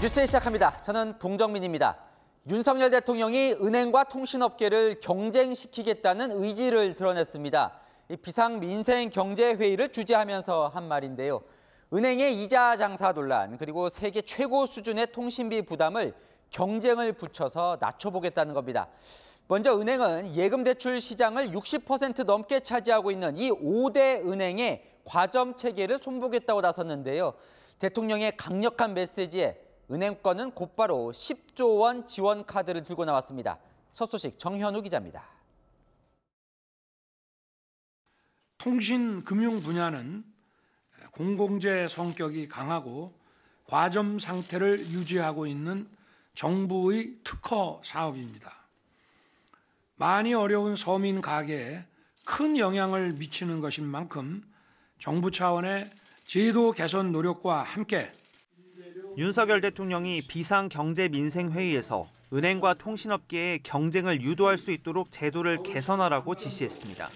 뉴스에 시작합니다. 저는 동정민입니다. 윤석열 대통령이 은행과 통신업계를 경쟁시키겠다는 의지를 드러냈습니다. 비상민생경제회의를 주재하면서 한 말인데요. 은행의 이자 장사 논란, 그리고 세계 최고 수준의 통신비 부담을 경쟁을 붙여서 낮춰보겠다는 겁니다. 먼저 은행은 예금 대출 시장을 60% 넘게 차지하고 있는 이 5대 은행의 과점 체계를 손보겠다고 나섰는데요. 대통령의 강력한 메시지에 은행권은 곧바로 10조 원 지원 카드를 들고 나왔습니다. 첫 소식 정현우 기자입니다. 통신 금융 분야는 공공재 성격이 강하고 과점 상태를 유지하고 있는 정부의 특허 사업입니다. 많이 어려운 서민 가게에 큰 영향을 미치는 것인 만큼 정부 차원의 제도 개선 노력과 함께 윤석열 대통령이 비상경제민생회의에서 은행과 통신업계의 경쟁을 유도할 수 있도록 제도를 개선하라고 지시했습니다.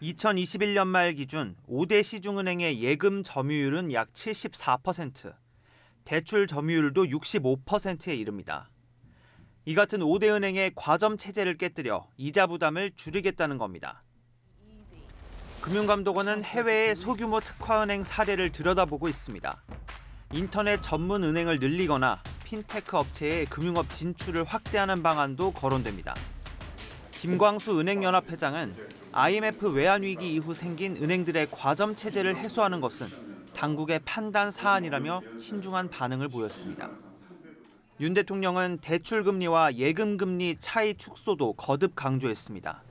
2021년 말 기준 5대 시중은행의 예금 점유율은 약 74%, 대출 점유율도 65%에 이릅니다. 이 같은 5대 은행의 과점 체제를 깨뜨려 이자 부담을 줄이겠다는 겁니다. 금융감독원은 해외의 소규모 특화은행 사례를 들여다보고 있습니다. 인터넷 전문 은행을 늘리거나 핀테크 업체의 금융업 진출을 확대하는 방안도 거론됩니다. 김광수 은행연합회장은 IMF 외환위기 이후 생긴 은행들의 과점 체제를 해소하는 것은 당국의 판단 사안이라며 신중한 반응을 보였습니다. 윤 대통령은 대출금리와 예금금리 차이 축소도 거듭 강조했습니다.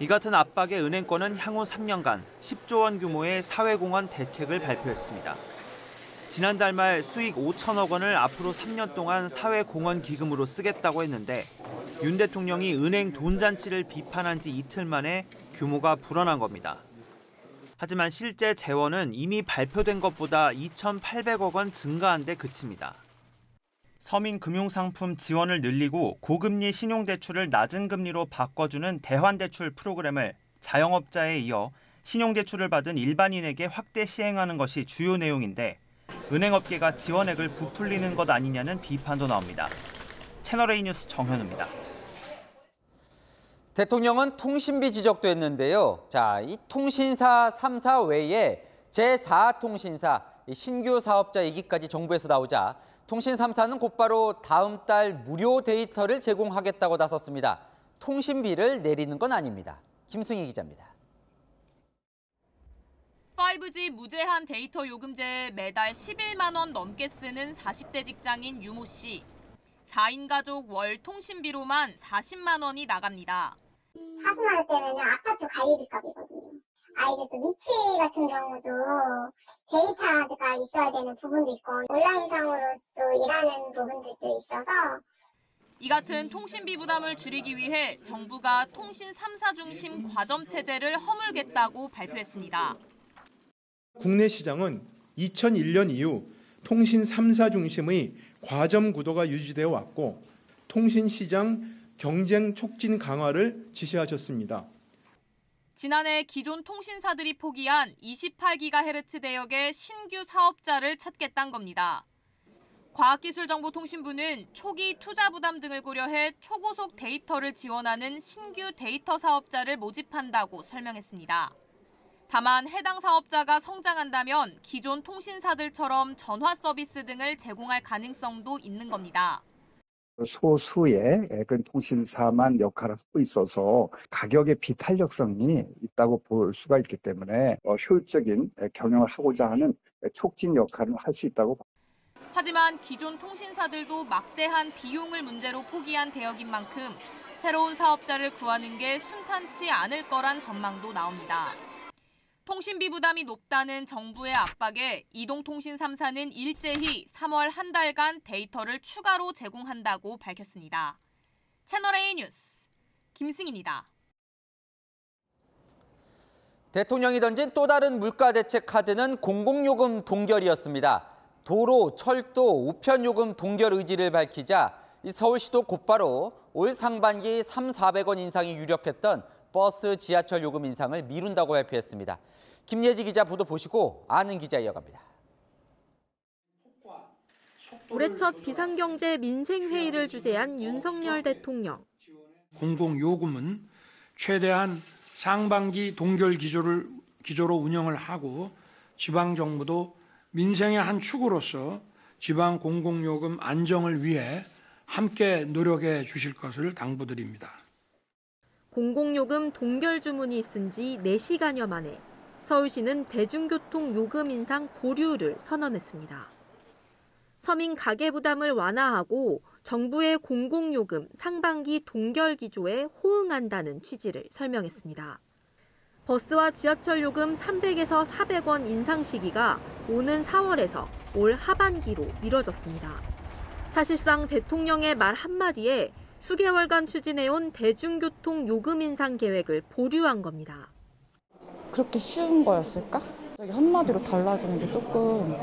이 같은 압박에 은행권은 향후 3년간 10조 원 규모의 사회공헌 대책을 발표했습니다. 지난달 말 수익 5천억 원을 앞으로 3년 동안 사회공헌기금으로 쓰겠다고 했는데 윤 대통령이 은행 돈잔치를 비판한 지 이틀 만에 규모가 불어난 겁니다. 하지만 실제 재원은 이미 발표된 것보다 2,800억 원 증가한 데 그칩니다. 서민 금융상품 지원을 늘리고 고금리 신용대출을 낮은 금리로 바꿔주는 대환대출 프로그램을 자영업자에 이어 신용대출을 받은 일반인에게 확대 시행하는 것이 주요 내용인데 은행업계가 지원액을 부풀리는 것 아니냐는 비판도 나옵니다. 채널A 뉴스 정현우입니다. 대통령은 통신비 지적도 했는데요. 이 통신사 3사 외에 제4통신사 신규 사업자 얘기까지 정부에서 나오자 통신 3사는 곧바로 다음 달 무료 데이터를 제공하겠다고 나섰습니다. 통신비를 내리는 건 아닙니다. 김승희 기자입니다. 5G 무제한 데이터 요금제에 매달 11만 원 넘게 쓰는 40대 직장인 유모 씨. 4인 가족 월 통신비로만 40만 원이 나갑니다. 40만 원대면 아파트 관리비값이거든요. 아이들 또 미치 같은 경우도 데이터가 있어야 되는 부분도 있고 온라인상으로 또 일하는 부분들도 있어서 이 같은 통신비 부담을 줄이기 위해 정부가 통신 3사 중심 과점 체제를 허물겠다고 발표했습니다. 국내 시장은 2001년 이후 통신 3사 중심의 과점 구도가 유지되어 왔고 통신시장 경쟁 촉진 강화를 지시하셨습니다. 지난해 기존 통신사들이 포기한 28GHz 대역의 신규 사업자를 찾겠다는 겁니다. 과학기술정보통신부는 초기 투자 부담 등을 고려해 초고속 데이터를 지원하는 신규 데이터 사업자를 모집한다고 설명했습니다. 다만 해당 사업자가 성장한다면 기존 통신사들처럼 전화 서비스 등을 제공할 가능성도 있는 겁니다. 소수의 통신사만 역할을 하고 있어서 가격의 비탄력성이 있다고 볼 수가 있기 때문에 효율적인 경영을 하고자 하는 촉진 역할을 할 수 있다고 봅니다. 하지만 기존 통신사들도 막대한 비용을 문제로 포기한 대역인 만큼 새로운 사업자를 구하는 게 순탄치 않을 거란 전망도 나옵니다. 통신비 부담이 높다는 정부의 압박에 이동통신 3사는 일제히 3월 한 달간 데이터를 추가로 제공한다고 밝혔습니다. 채널A 뉴스 김승희입니다. 대통령이 던진 또 다른 물가 대책 카드는 공공요금 동결이었습니다. 도로, 철도, 우편요금 동결 의지를 밝히자 서울시도 곧바로 올 상반기 3,400원 인상이 유력했던 버스, 지하철 요금 인상을 미룬다고 발표했습니다. 김예지 기자 보도 보시고 아는 기자 이어갑니다. 올해 첫 비상경제 민생회의를 주재한 윤석열 대통령. 공공요금은 최대한 상반기 동결 기조로 운영을 하고 지방정부도 민생의 한 축으로서 지방 공공요금 안정을 위해 함께 노력해 주실 것을 당부드립니다. 공공요금 동결 주문이 있은 지 4시간여 만에 서울시는 대중교통 요금 인상 보류를 선언했습니다. 서민 가계 부담을 완화하고 정부의 공공요금 상반기 동결 기조에 호응한다는 취지를 설명했습니다. 버스와 지하철 요금 300에서 400원 인상 시기가 오는 4월에서 올 하반기로 미뤄졌습니다. 사실상 대통령의 말 한마디에 수개월간 추진해온 대중교통 요금 인상 계획을 보류한 겁니다. 그렇게 쉬운 거였을까? 한마디로 달라지는 게 조금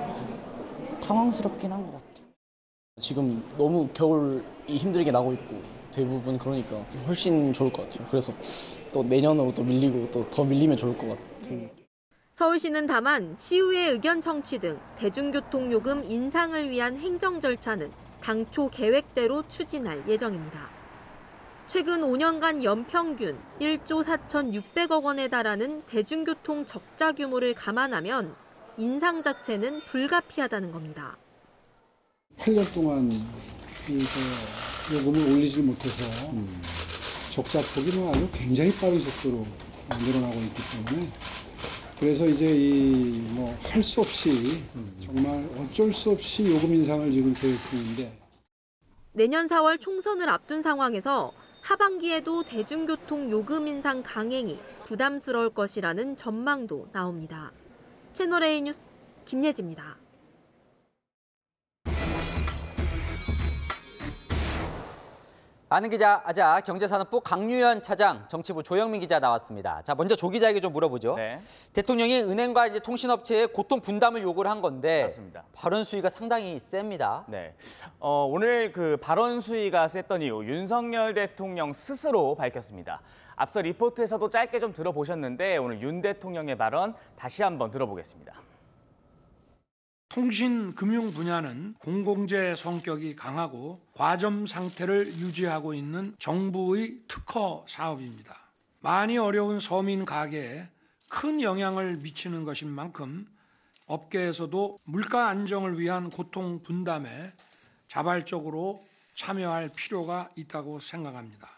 당황스럽긴 한 것 같아요. 지금 너무 겨울이 힘들게 나고 있고 대부분 그러니까 훨씬 좋을 것 같아요. 그래서 또 내년으로 또 밀리고 또 더 밀리면 좋을 것 같은. 서울시는 다만 시의회 의견 청취 등 대중교통 요금 인상을 위한 행정 절차는 당초 계획대로 추진할 예정입니다. 최근 5년간 연평균 1조 4,600억 원에 달하는 대중교통 적자 규모를 감안하면 인상 자체는 불가피하다는 겁니다. 8년 동안 요금을 올리지 못해서 적자 폭이 아주 굉장히 빠른 속도로 늘어나고 있기 때문에 그래서 이제 할 수 없이 정말 어쩔 수 없이 요금 인상을 지금 계획 중인데 내년 4월 총선을 앞둔 상황에서 하반기에도 대중교통 요금 인상 강행이 부담스러울 것이라는 전망도 나옵니다. 채널A 뉴스 김예지입니다. 아는 기자 아자 경제산업부 강유현 차장, 정치부 조영민 기자 나왔습니다. 자, 먼저 조 기자에게 좀 물어보죠. 네. 대통령이 은행과 이제 통신업체에 고통 분담을 요구를 한 건데 맞습니다. 발언 수위가 상당히 셉니다. 네. 오늘 그 발언 수위가 셌던 이유 윤석열 대통령 스스로 밝혔습니다. 앞서 리포트에서도 짧게 좀 들어보셨는데 오늘 윤 대통령의 발언 다시 한번 들어보겠습니다. 통신 금융 분야는 공공재 성격이 강하고 과점 상태를 유지하고 있는 정부의 특허 사업입니다. 많이 어려운 서민 가게에 큰 영향을 미치는 것인 만큼 업계에서도 물가 안정을 위한 고통 분담에 자발적으로 참여할 필요가 있다고 생각합니다.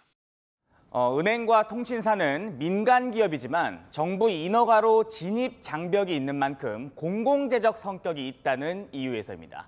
은행과 통신사는 민간 기업이지만 정부 인허가로 진입 장벽이 있는 만큼 공공재적 성격이 있다는 이유에서입니다.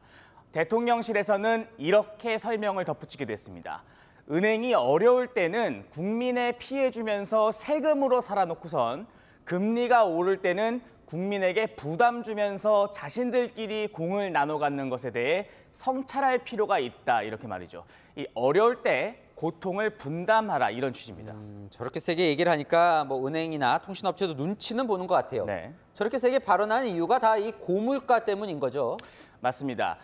대통령실에서는 이렇게 설명을 덧붙이기도 했습니다. 은행이 어려울 때는 국민에 피해 주면서 세금으로 살아놓고선 금리가 오를 때는 국민에게 부담 주면서 자신들끼리 공을 나눠 갖는 것에 대해 성찰할 필요가 있다, 이렇게 말이죠. 이 어려울 때 고통을 분담하라, 이런 취지입니다. 저렇게 세게 얘기를 하니까 뭐 은행이나 통신업체도 눈치는 보는 것 같아요. 네. 저렇게 세게 발언하는 이유가 다 이 고물가 때문인 거죠. 맞습니다.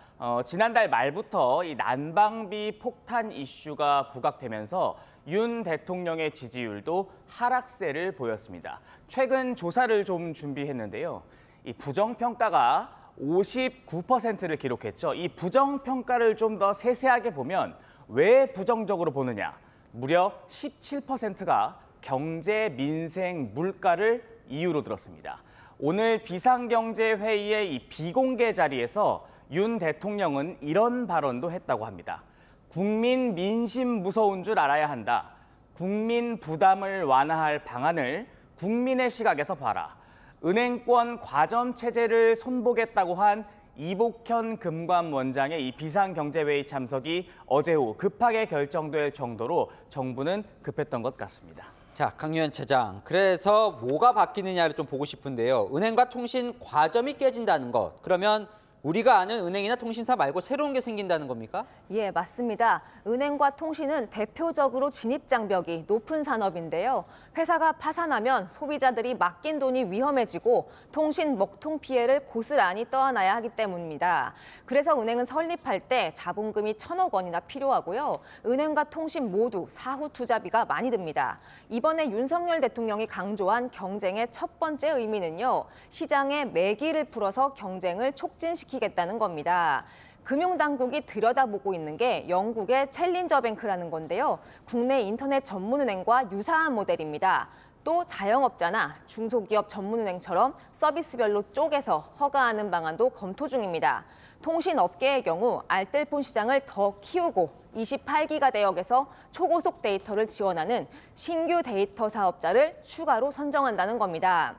지난달 말부터 이 난방비 폭탄 이슈가 부각되면서 윤 대통령의 지지율도 하락세를 보였습니다. 최근 조사를 좀 준비했는데요. 이 부정평가가 59%를 기록했죠. 이 부정평가를 좀 더 세세하게 보면 왜 부정적으로 보느냐? 무려 17%가 경제, 민생, 물가를 이유로 들었습니다. 오늘 비상경제회의의 이 비공개 자리에서 윤 대통령은 이런 발언도 했다고 합니다. 국민 민심 무서운 줄 알아야 한다. 국민 부담을 완화할 방안을 국민의 시각에서 봐라. 은행권 과점 체제를 손보겠다고 한 이복현 금감원장의 이 비상경제회의 참석이 어제 오후 급하게 결정될 정도로 정부는 급했던 것 같습니다. 자, 강유현 차장. 그래서 뭐가 바뀌느냐를 좀 보고 싶은데요. 은행과 통신 과점이 깨진다는 것. 그러면 우리가 아는 은행이나 통신사 말고 새로운 게 생긴다는 겁니까? 예, 맞습니다. 은행과 통신은 대표적으로 진입 장벽이 높은 산업인데요. 회사가 파산하면 소비자들이 맡긴 돈이 위험해지고 통신 먹통 피해를 고스란히 떠안아야 하기 때문입니다. 그래서 은행은 설립할 때 자본금이 1,000억 원이나 필요하고요. 은행과 통신 모두 사후 투자비가 많이 듭니다. 이번에 윤석열 대통령이 강조한 경쟁의 첫 번째 의미는요. 시장의 매기를 풀어서 경쟁을 촉진시키겠다는 겁니다. 금융당국이 들여다보고 있는 게 영국의 챌린저뱅크라는 건데요. 국내 인터넷 전문은행과 유사한 모델입니다. 또 자영업자나 중소기업 전문은행처럼 서비스별로 쪼개서 허가하는 방안도 검토 중입니다. 통신업계의 경우 알뜰폰 시장을 더 키우고 28기가 대역에서 초고속 데이터를 지원하는 신규 데이터 사업자를 추가로 선정한다는 겁니다.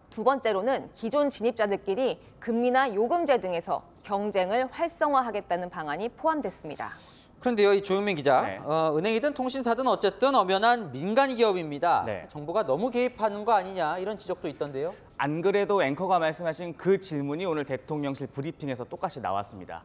두 번째로는 기존 진입자들끼리 금리나 요금제 등에서 경쟁을 활성화하겠다는 방안이 포함됐습니다. 그런데요, 이 조용민 기자, 네. 은행이든 통신사든 어쨌든 엄연한 민간 기업입니다. 네. 정부가 너무 개입하는 거 아니냐 이런 지적도 있던데요. 안 그래도 앵커가 말씀하신 그 질문이 오늘 대통령실 브리핑에서 똑같이 나왔습니다.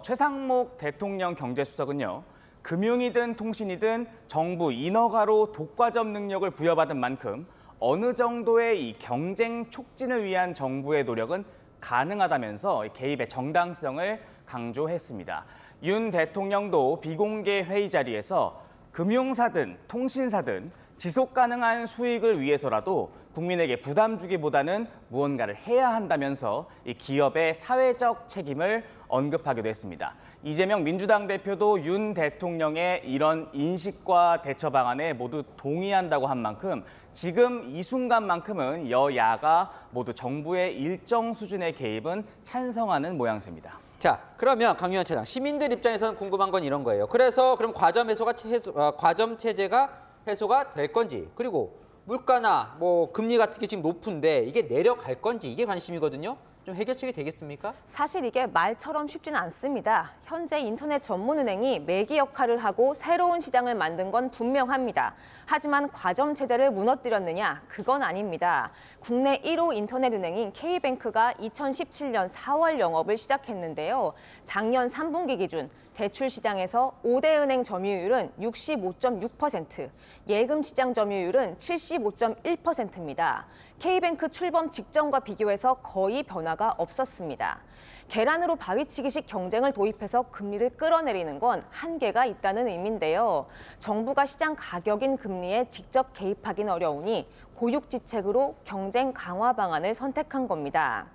최상목 대통령 경제수석은요. 금융이든 통신이든 정부 인허가로 독과점 능력을 부여받은 만큼 어느 정도의 이 경쟁 촉진을 위한 정부의 노력은 가능하다면서 개입의 정당성을 강조했습니다. 윤 대통령도 비공개 회의 자리에서 금융사든 통신사든 지속 가능한 수익을 위해서라도 국민에게 부담 주기보다는 무언가를 해야 한다면서 이 기업의 사회적 책임을 언급하기도 했습니다. 이재명 민주당 대표도 윤 대통령의 이런 인식과 대처 방안에 모두 동의한다고 한 만큼 지금 이 순간만큼은 여야가 모두 정부의 일정 수준의 개입은 찬성하는 모양새입니다. 자, 그러면 강유한 차장, 시민들 입장에서는 궁금한 건 이런 거예요. 그래서 그럼 과점 체제가 해소가 될 건지, 그리고 물가나 뭐 금리 같은 게 지금 높은데 이게 내려갈 건지 이게 관심이거든요. 좀 해결책이 되겠습니까? 사실 이게 말처럼 쉽지는 않습니다. 현재 인터넷 전문은행이 매기 역할을 하고 새로운 시장을 만든 건 분명합니다. 하지만 과점 체제를 무너뜨렸느냐? 그건 아닙니다. 국내 1호 인터넷 은행인 K뱅크가 2017년 4월 영업을 시작했는데요. 작년 3분기 기준 대출 시장에서 5대 은행 점유율은 65.6%, 예금 시장 점유율은 75.1%입니다. K뱅크 출범 직전과 비교해서 거의 변화가 없었습니다. 계란으로 바위치기식 경쟁을 도입해서 금리를 끌어내리는 건 한계가 있다는 의미인데요. 정부가 시장 가격인 금리에 직접 개입하긴 어려우니 고육지책으로 경쟁 강화 방안을 선택한 겁니다.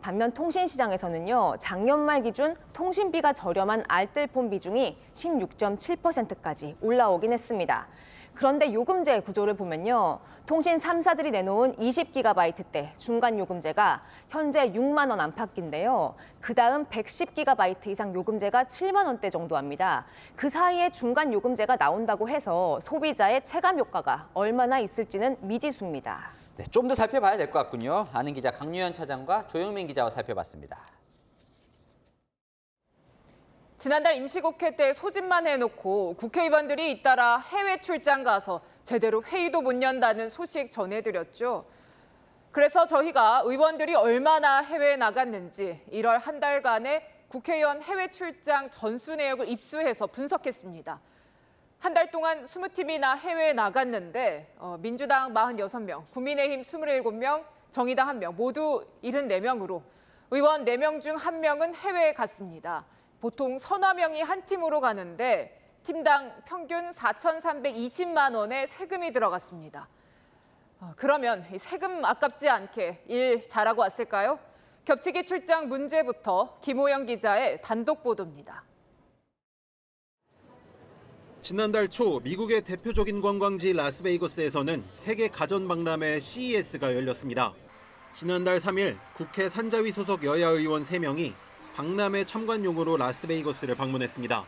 반면 통신시장에서는요, 작년 말 기준 통신비가 저렴한 알뜰폰 비중이 16.7%까지 올라오긴 했습니다. 그런데 요금제 구조를 보면요, 통신 3사들이 내놓은 20GB 대 중간 요금제가 현재 6만 원 안팎인데요. 그다음 110GB 이상 요금제가 7만 원대 정도 합니다. 그 사이에 중간 요금제가 나온다고 해서 소비자의 체감 효과가 얼마나 있을지는 미지수입니다. 네, 좀 더 살펴봐야 될 것 같군요. 아는 기자 강유한 차장과 조영민 기자와 살펴봤습니다. 지난달 임시국회 때 소집만 해놓고 국회의원들이 잇따라 해외 출장 가서 제대로 회의도 못 연다는 소식 전해드렸죠. 그래서 저희가 의원들이 얼마나 해외에 나갔는지 1월 한 달간의 국회의원 해외 출장 전수 내역을 입수해서 분석했습니다. 한 달 동안 20팀이나 해외에 나갔는데 민주당 46명, 국민의힘 27명, 정의당 1명, 모두 74명으로 의원 4명 중 1명은 해외에 갔습니다. 보통 서너 명이 한 팀으로 가는데 팀당 평균 4,320만 원의 세금이 들어갔습니다. 그러면 세금 아깝지 않게 일 잘하고 왔을까요? 겹치기 출장 문제부터 김호영 기자의 단독 보도입니다. 지난달 초 미국의 대표적인 관광지 라스베이거스에서는 세계 가전 박람회 CES가 열렸습니다. 지난달 3일 국회 산자위 소속 여야 의원 3명이 박람회 참관용으로 라스베이거스를 방문했습니다.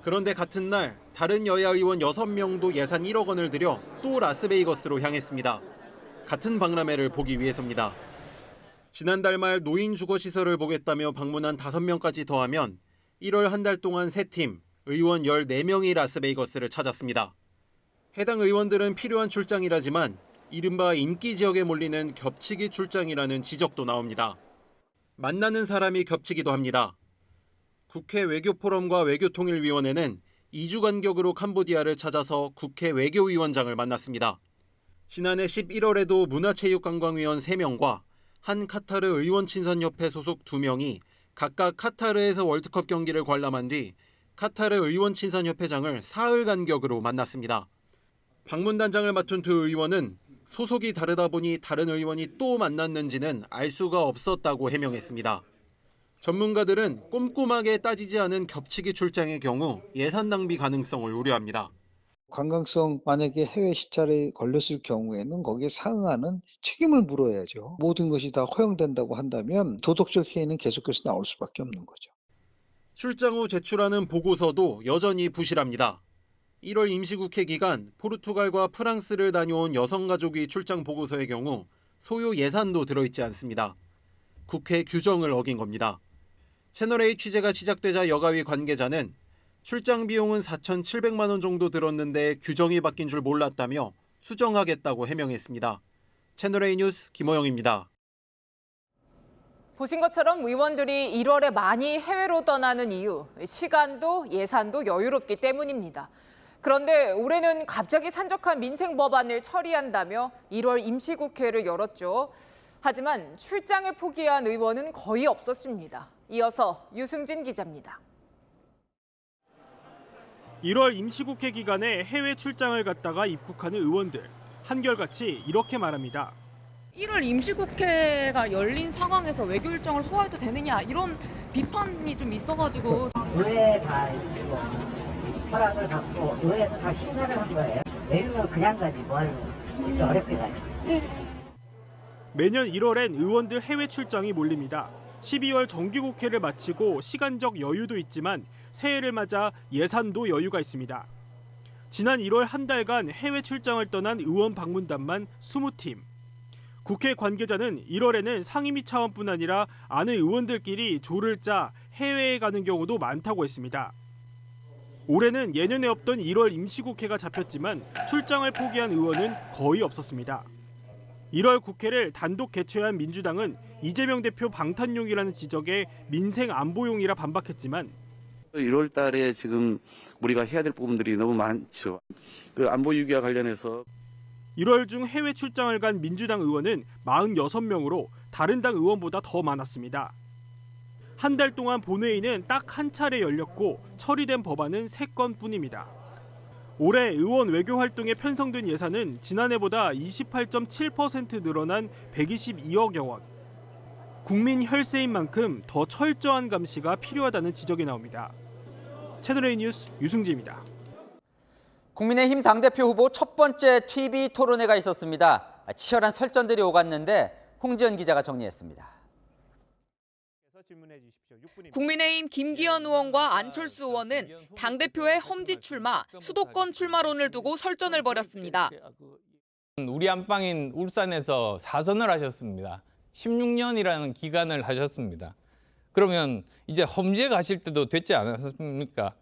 그런데 같은 날 다른 여야 의원 6명도 예산 1억 원을 들여 또 라스베이거스로 향했습니다. 같은 박람회를 보기 위해서입니다. 지난달 말 노인 주거시설을 보겠다며 방문한 5명까지 더하면 1월 한 달 동안 3팀, 의원 14명이 라스베이거스를 찾았습니다. 해당 의원들은 필요한 출장이라지만 이른바 인기 지역에 몰리는 겹치기 출장이라는 지적도 나옵니다. 만나는 사람이 겹치기도 합니다. 국회 외교포럼과 외교통일위원회는 2주 간격으로 캄보디아를 찾아서 국회 외교위원장을 만났습니다. 지난해 11월에도 문화체육관광위원 3명과 한 카타르 의원친선협회 소속 2명이 각각 카타르에서 월드컵 경기를 관람한 뒤 카타르 의원친선협회장을 사흘 간격으로 만났습니다. 방문단장을 맡은 두 의원은 소속이 다르다 보니 다른 의원이 또 만났는지는 알 수가 없었다고 해명했습니다. 전문가들은 꼼꼼하게 따지지 않은 겹치기 출장의 경우 예산 낭비 가능성을 우려합니다. 관광성 만약에 해외 시찰에 걸렸을 경우에는 거기에 상응하는 책임을 물어야죠. 모든 것이 다 허용된다고 한다면 도덕적 해이는 계속해서 나올 수밖에 없는 거죠. 출장 후 제출하는 보고서도 여전히 부실합니다. 1월 임시국회 기간 포르투갈과 프랑스를 다녀온 여성가족이 출장 보고서의 경우 소요 예산도 들어있지 않습니다. 국회 규정을 어긴 겁니다. 채널A 취재가 시작되자 여가위 관계자는 출장 비용은 4,700만 원 정도 들었는데 규정이 바뀐 줄 몰랐다며 수정하겠다고 해명했습니다. 채널A 뉴스 김호영입니다. 보신 것처럼 의원들이 1월에 많이 해외로 떠나는 이유, 시간도 예산도 여유롭기 때문입니다. 그런데 올해는 갑자기 산적한 민생 법안을 처리한다며 1월 임시국회를 열었죠. 하지만 출장을 포기한 의원은 거의 없었습니다. 이어서 유승진 기자입니다. 1월 임시국회 기간에 해외 출장을 갔다가 입국하는 의원들. 한결같이 이렇게 말합니다. 1월 임시국회가 열린 상황에서 외교 일정을 소화해도 되느냐 이런 비판이 좀 있어가지고 의회에 다 허락을 받고 의회에서 다 심사를 한 거예요. 외교는 그냥 가지 뭘 이렇게 어렵게 가지. 매년 1월엔 의원들 해외 출장이 몰립니다. 12월 정기국회를 마치고 시간적 여유도 있지만 새해를 맞아 예산도 여유가 있습니다. 지난 1월 한 달간 해외 출장을 떠난 의원 방문단만 20팀. 국회 관계자는 1월에는 상임위 차원뿐 아니라 아는 의원들끼리 조를 짜 해외에 가는 경우도 많다고 했습니다. 올해는 예년에 없던 1월 임시국회가 잡혔지만 출장을 포기한 의원은 거의 없었습니다. 1월 국회를 단독 개최한 민주당은 이재명 대표 방탄용이라는 지적에 민생 안보용이라 반박했지만 1월 달에 지금 우리가 해야 될 부분들이 너무 많죠. 그 안보 유기와 관련해서 1월 중 해외 출장을 간 민주당 의원은 46명으로 다른 당 의원보다 더 많았습니다. 한 달 동안 본회의는 딱 한 차례 열렸고 처리된 법안은 3건뿐입니다. 올해 의원 외교 활동에 편성된 예산은 지난해보다 28.7% 늘어난 122억여 원. 국민 혈세인 만큼 더 철저한 감시가 필요하다는 지적이 나옵니다. 채널A 뉴스 유승지입니다. 국민의힘 당대표 후보 첫 번째 TV 토론회가 있었습니다. 치열한 설전들이 오갔는데 홍지연 기자가 정리했습니다. 국민의힘 김기현 의원과 안철수 의원은 당대표의 험지 출마, 수도권 출마론을 두고 설전을 벌였습니다. 우리 안방인 울산에서 4선을 하셨습니다. 16년이라는 기간을 하셨습니다. 그러면 이제 험지에 가실 때도 됐지 않았습니까?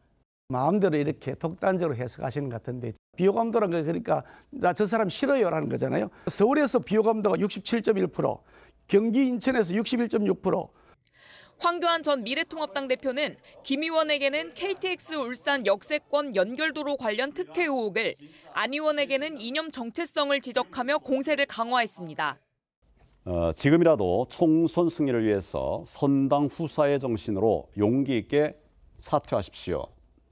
마음대로 이렇게 독단적으로 해석하시는 것 같은데 비호감도라는 거 그러니까 나 저 사람 싫어요라는 거잖아요. 서울에서 비호감도가 67.1%, 경기 인천에서 61.6%. 황교안 전 미래통합당 대표는 김 의원에게는 KTX 울산 역세권 연결도로 관련 특혜 의혹을, 안 의원에게는 이념 정체성을 지적하며 공세를 강화했습니다. 지금이라도 총선 승리를 위해서 선당 후사의 정신으로 용기 있게 사퇴하십시오.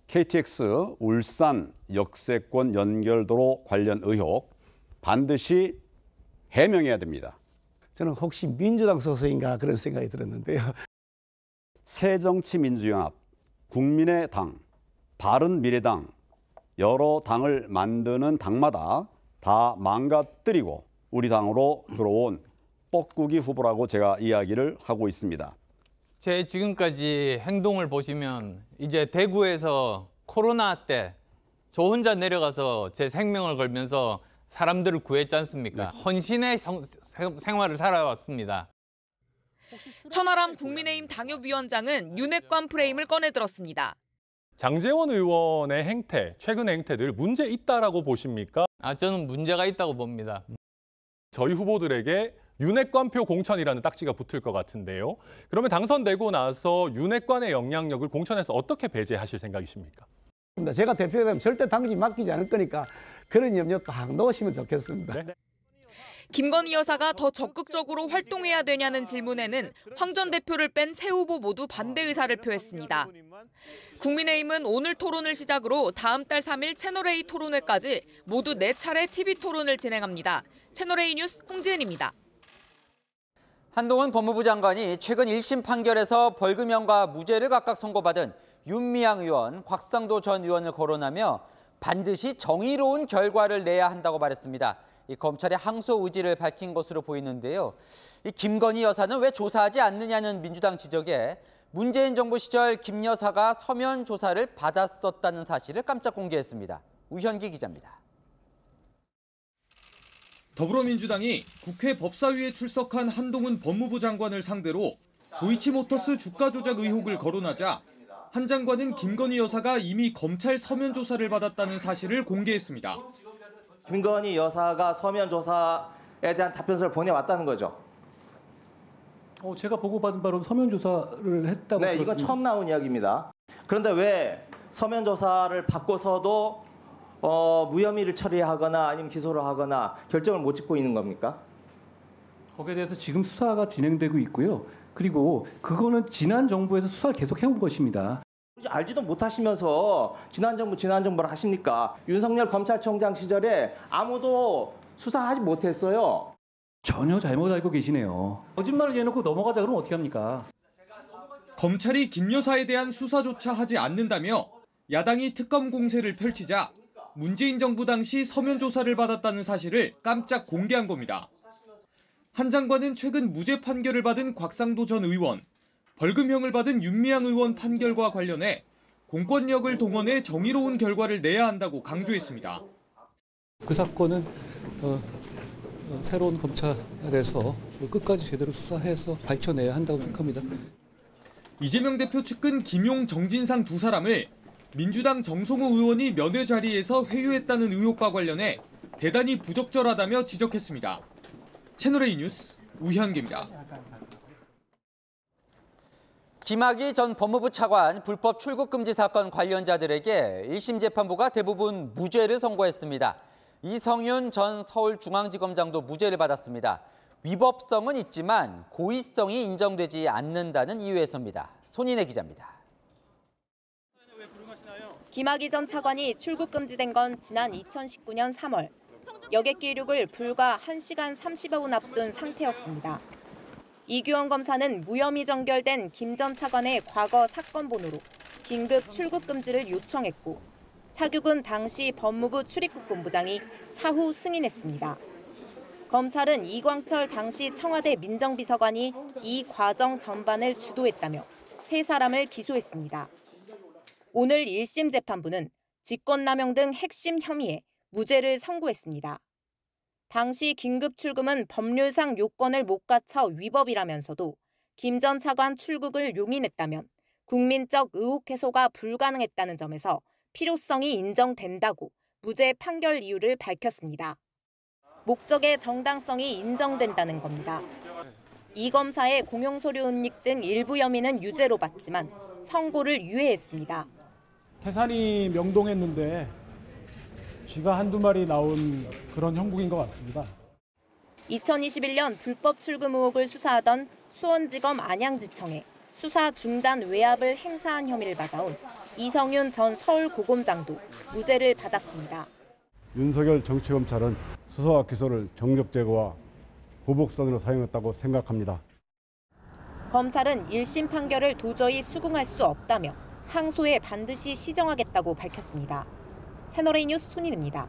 KTX 울산 역세권 연결도로 관련 의혹 반드시 해명해야 됩니다. 저는 혹시 민주당 소속인가 그런 생각이 들었는데요. 새정치민주연합, 국민의당, 바른미래당 여러 당을 만드는 당마다 다 망가뜨리고 우리 당으로 들어온 뻐꾸기 후보라고 제가 이야기를 하고 있습니다. 제 지금까지 행동을 보시면 이제 대구에서 코로나 때 저 혼자 내려가서 제 생명을 걸면서 사람들을 구했지 않습니까? 헌신의 생활을 살아왔습니다. 천하람 국민의힘 당협위원장은 윤핵관 프레임을 꺼내들었습니다. 장제원 의원의 행태, 최근의 행태들 문제 있다라고 보십니까? 저는 문제가 있다고 봅니다. 저희 후보들에게 윤핵관표 공천이라는 딱지가 붙을 것 같은데요. 그러면 당선되고 나서 윤핵관의 영향력을 공천에서 어떻게 배제하실 생각이십니까? 제가 대표되면 절대 당직 맡기지 않을 거니까 그런 염려 딱 넣으시면 좋겠습니다. 네. 김건희 여사가 더 적극적으로 활동해야 되냐는 질문에는 황 전 대표를 뺀 세 후보 모두 반대 의사를 표했습니다. 국민의힘은 오늘 토론을 시작으로 다음 달 3일 채널A 토론회까지 모두 4차례 TV 토론을 진행합니다. 채널A 뉴스 홍지은입니다. 한동훈 법무부 장관이 최근 1심 판결에서 벌금형과 무죄를 각각 선고받은 윤미향 의원, 곽상도 전 의원을 거론하며 반드시 정의로운 결과를 내야 한다고 말했습니다. 검찰의 항소 의지를 밝힌 것으로 보이는데요. 김건희 여사는 왜 조사하지 않느냐는 민주당 지적에 문재인 정부 시절 김 여사가 서면 조사를 받았었다는 사실을 깜짝 공개했습니다. 우현기 기자입니다. 더불어민주당이 국회 법사위에 출석한 한동훈 법무부 장관을 상대로 도이치모터스 주가 조작 의혹을 거론하자 한 장관은 김건희 여사가 이미 검찰 서면 조사를 받았다는 사실을 공개했습니다. 김건희 여사가 서면 조사에 대한 답변서를 보내왔다는 거죠? 제가 보고받은 바로 서면 조사를 했다고 네, 들었습니다. 이거 처음 나온 이야기입니다. 그런데 왜 서면 조사를 받고서도 무혐의를 처리하거나 아니면 기소를 하거나 결정을 못 짓고 있는 겁니까? 거기에 대해서 지금 수사가 진행되고 있고요. 그리고 그거는 지난 정부에서 수사를 계속 해온 것입니다. 알지도 못하시면서 지난 정부를 하십니까? 윤석열 검찰총장 시절에 아무도 수사하지 못했어요. 전혀 잘못 알고 계시네요. 거짓말을 해놓고 넘어가자 그러면 어떻게 합니까? 검찰이 김 여사에 대한 수사조차 하지 않는다며 야당이 특검 공세를 펼치자 문재인 정부 당시 서면 조사를 받았다는 사실을 깜짝 공개한 겁니다. 한 장관은 최근 무죄 판결을 받은 곽상도 전 의원, 벌금형을 받은 윤미향 의원 판결과 관련해 공권력을 동원해 정의로운 결과를 내야 한다고 강조했습니다. 그 사건은 새로운 검찰에서 끝까지 제대로 수사해서 밝혀내야 한다고 생각합니다. 이재명 대표 측근 김용, 정진상 두 사람을 민주당 정성호 의원이 면회 자리에서 회유했다는 의혹과 관련해 대단히 부적절하다며 지적했습니다. 채널A 뉴스 우현기입니다. 김학의 전 법무부 차관 불법 출국 금지 사건 관련자들에게 1심 재판부가 대부분 무죄를 선고했습니다. 이성윤 전 서울중앙지검장도 무죄를 받았습니다. 위법성은 있지만 고의성이 인정되지 않는다는 이유에서입니다. 손인혜 기자입니다. 김학의 전 차관이 출국 금지된 건 지난 2019년 3월. 여객 기록을 불과 1시간 30여 분 앞둔 상태였습니다. 이규원 검사는 무혐의 정결된 김 전 차관의 과거 사건 번호로 긴급 출국 금지를 요청했고 차규근 당시 법무부 출입국 본부장이 사후 승인했습니다. 검찰은 이광철 당시 청와대 민정비서관이 이 과정 전반을 주도했다며 3사람을 기소했습니다. 오늘 1심 재판부는 직권남용 등 핵심 혐의에 무죄를 선고했습니다. 당시 긴급 출금은 법률상 요건을 못 갖춰 위법이라면서도 김 전 차관 출국을 용인했다면 국민적 의혹 해소가 불가능했다는 점에서 필요성이 인정된다고 무죄 판결 이유를 밝혔습니다. 목적의 정당성이 인정된다는 겁니다. 이 검사의 공용서류 은닉 등 일부 혐의는 유죄로 봤지만 선고를 유예했습니다. 태산이 명동했는데 쥐가 한두 마리 나온 그런 형국인 것 같습니다. 2021년 불법 출금 의혹을 수사하던 수원지검 안양지청에 수사 중단 외압을 행사한 혐의를 받아온 이성윤 전 서울고검장도 무죄를 받았습니다. 윤석열 정치검찰은 수사와 기소를 정적 제거와 보복선으로 사용했다고 생각합니다. 검찰은 1심 판결을 도저히 수긍할 수 없다며 항소에 반드시 시정하겠다고 밝혔습니다. 채널A 뉴스 손인혜입니다.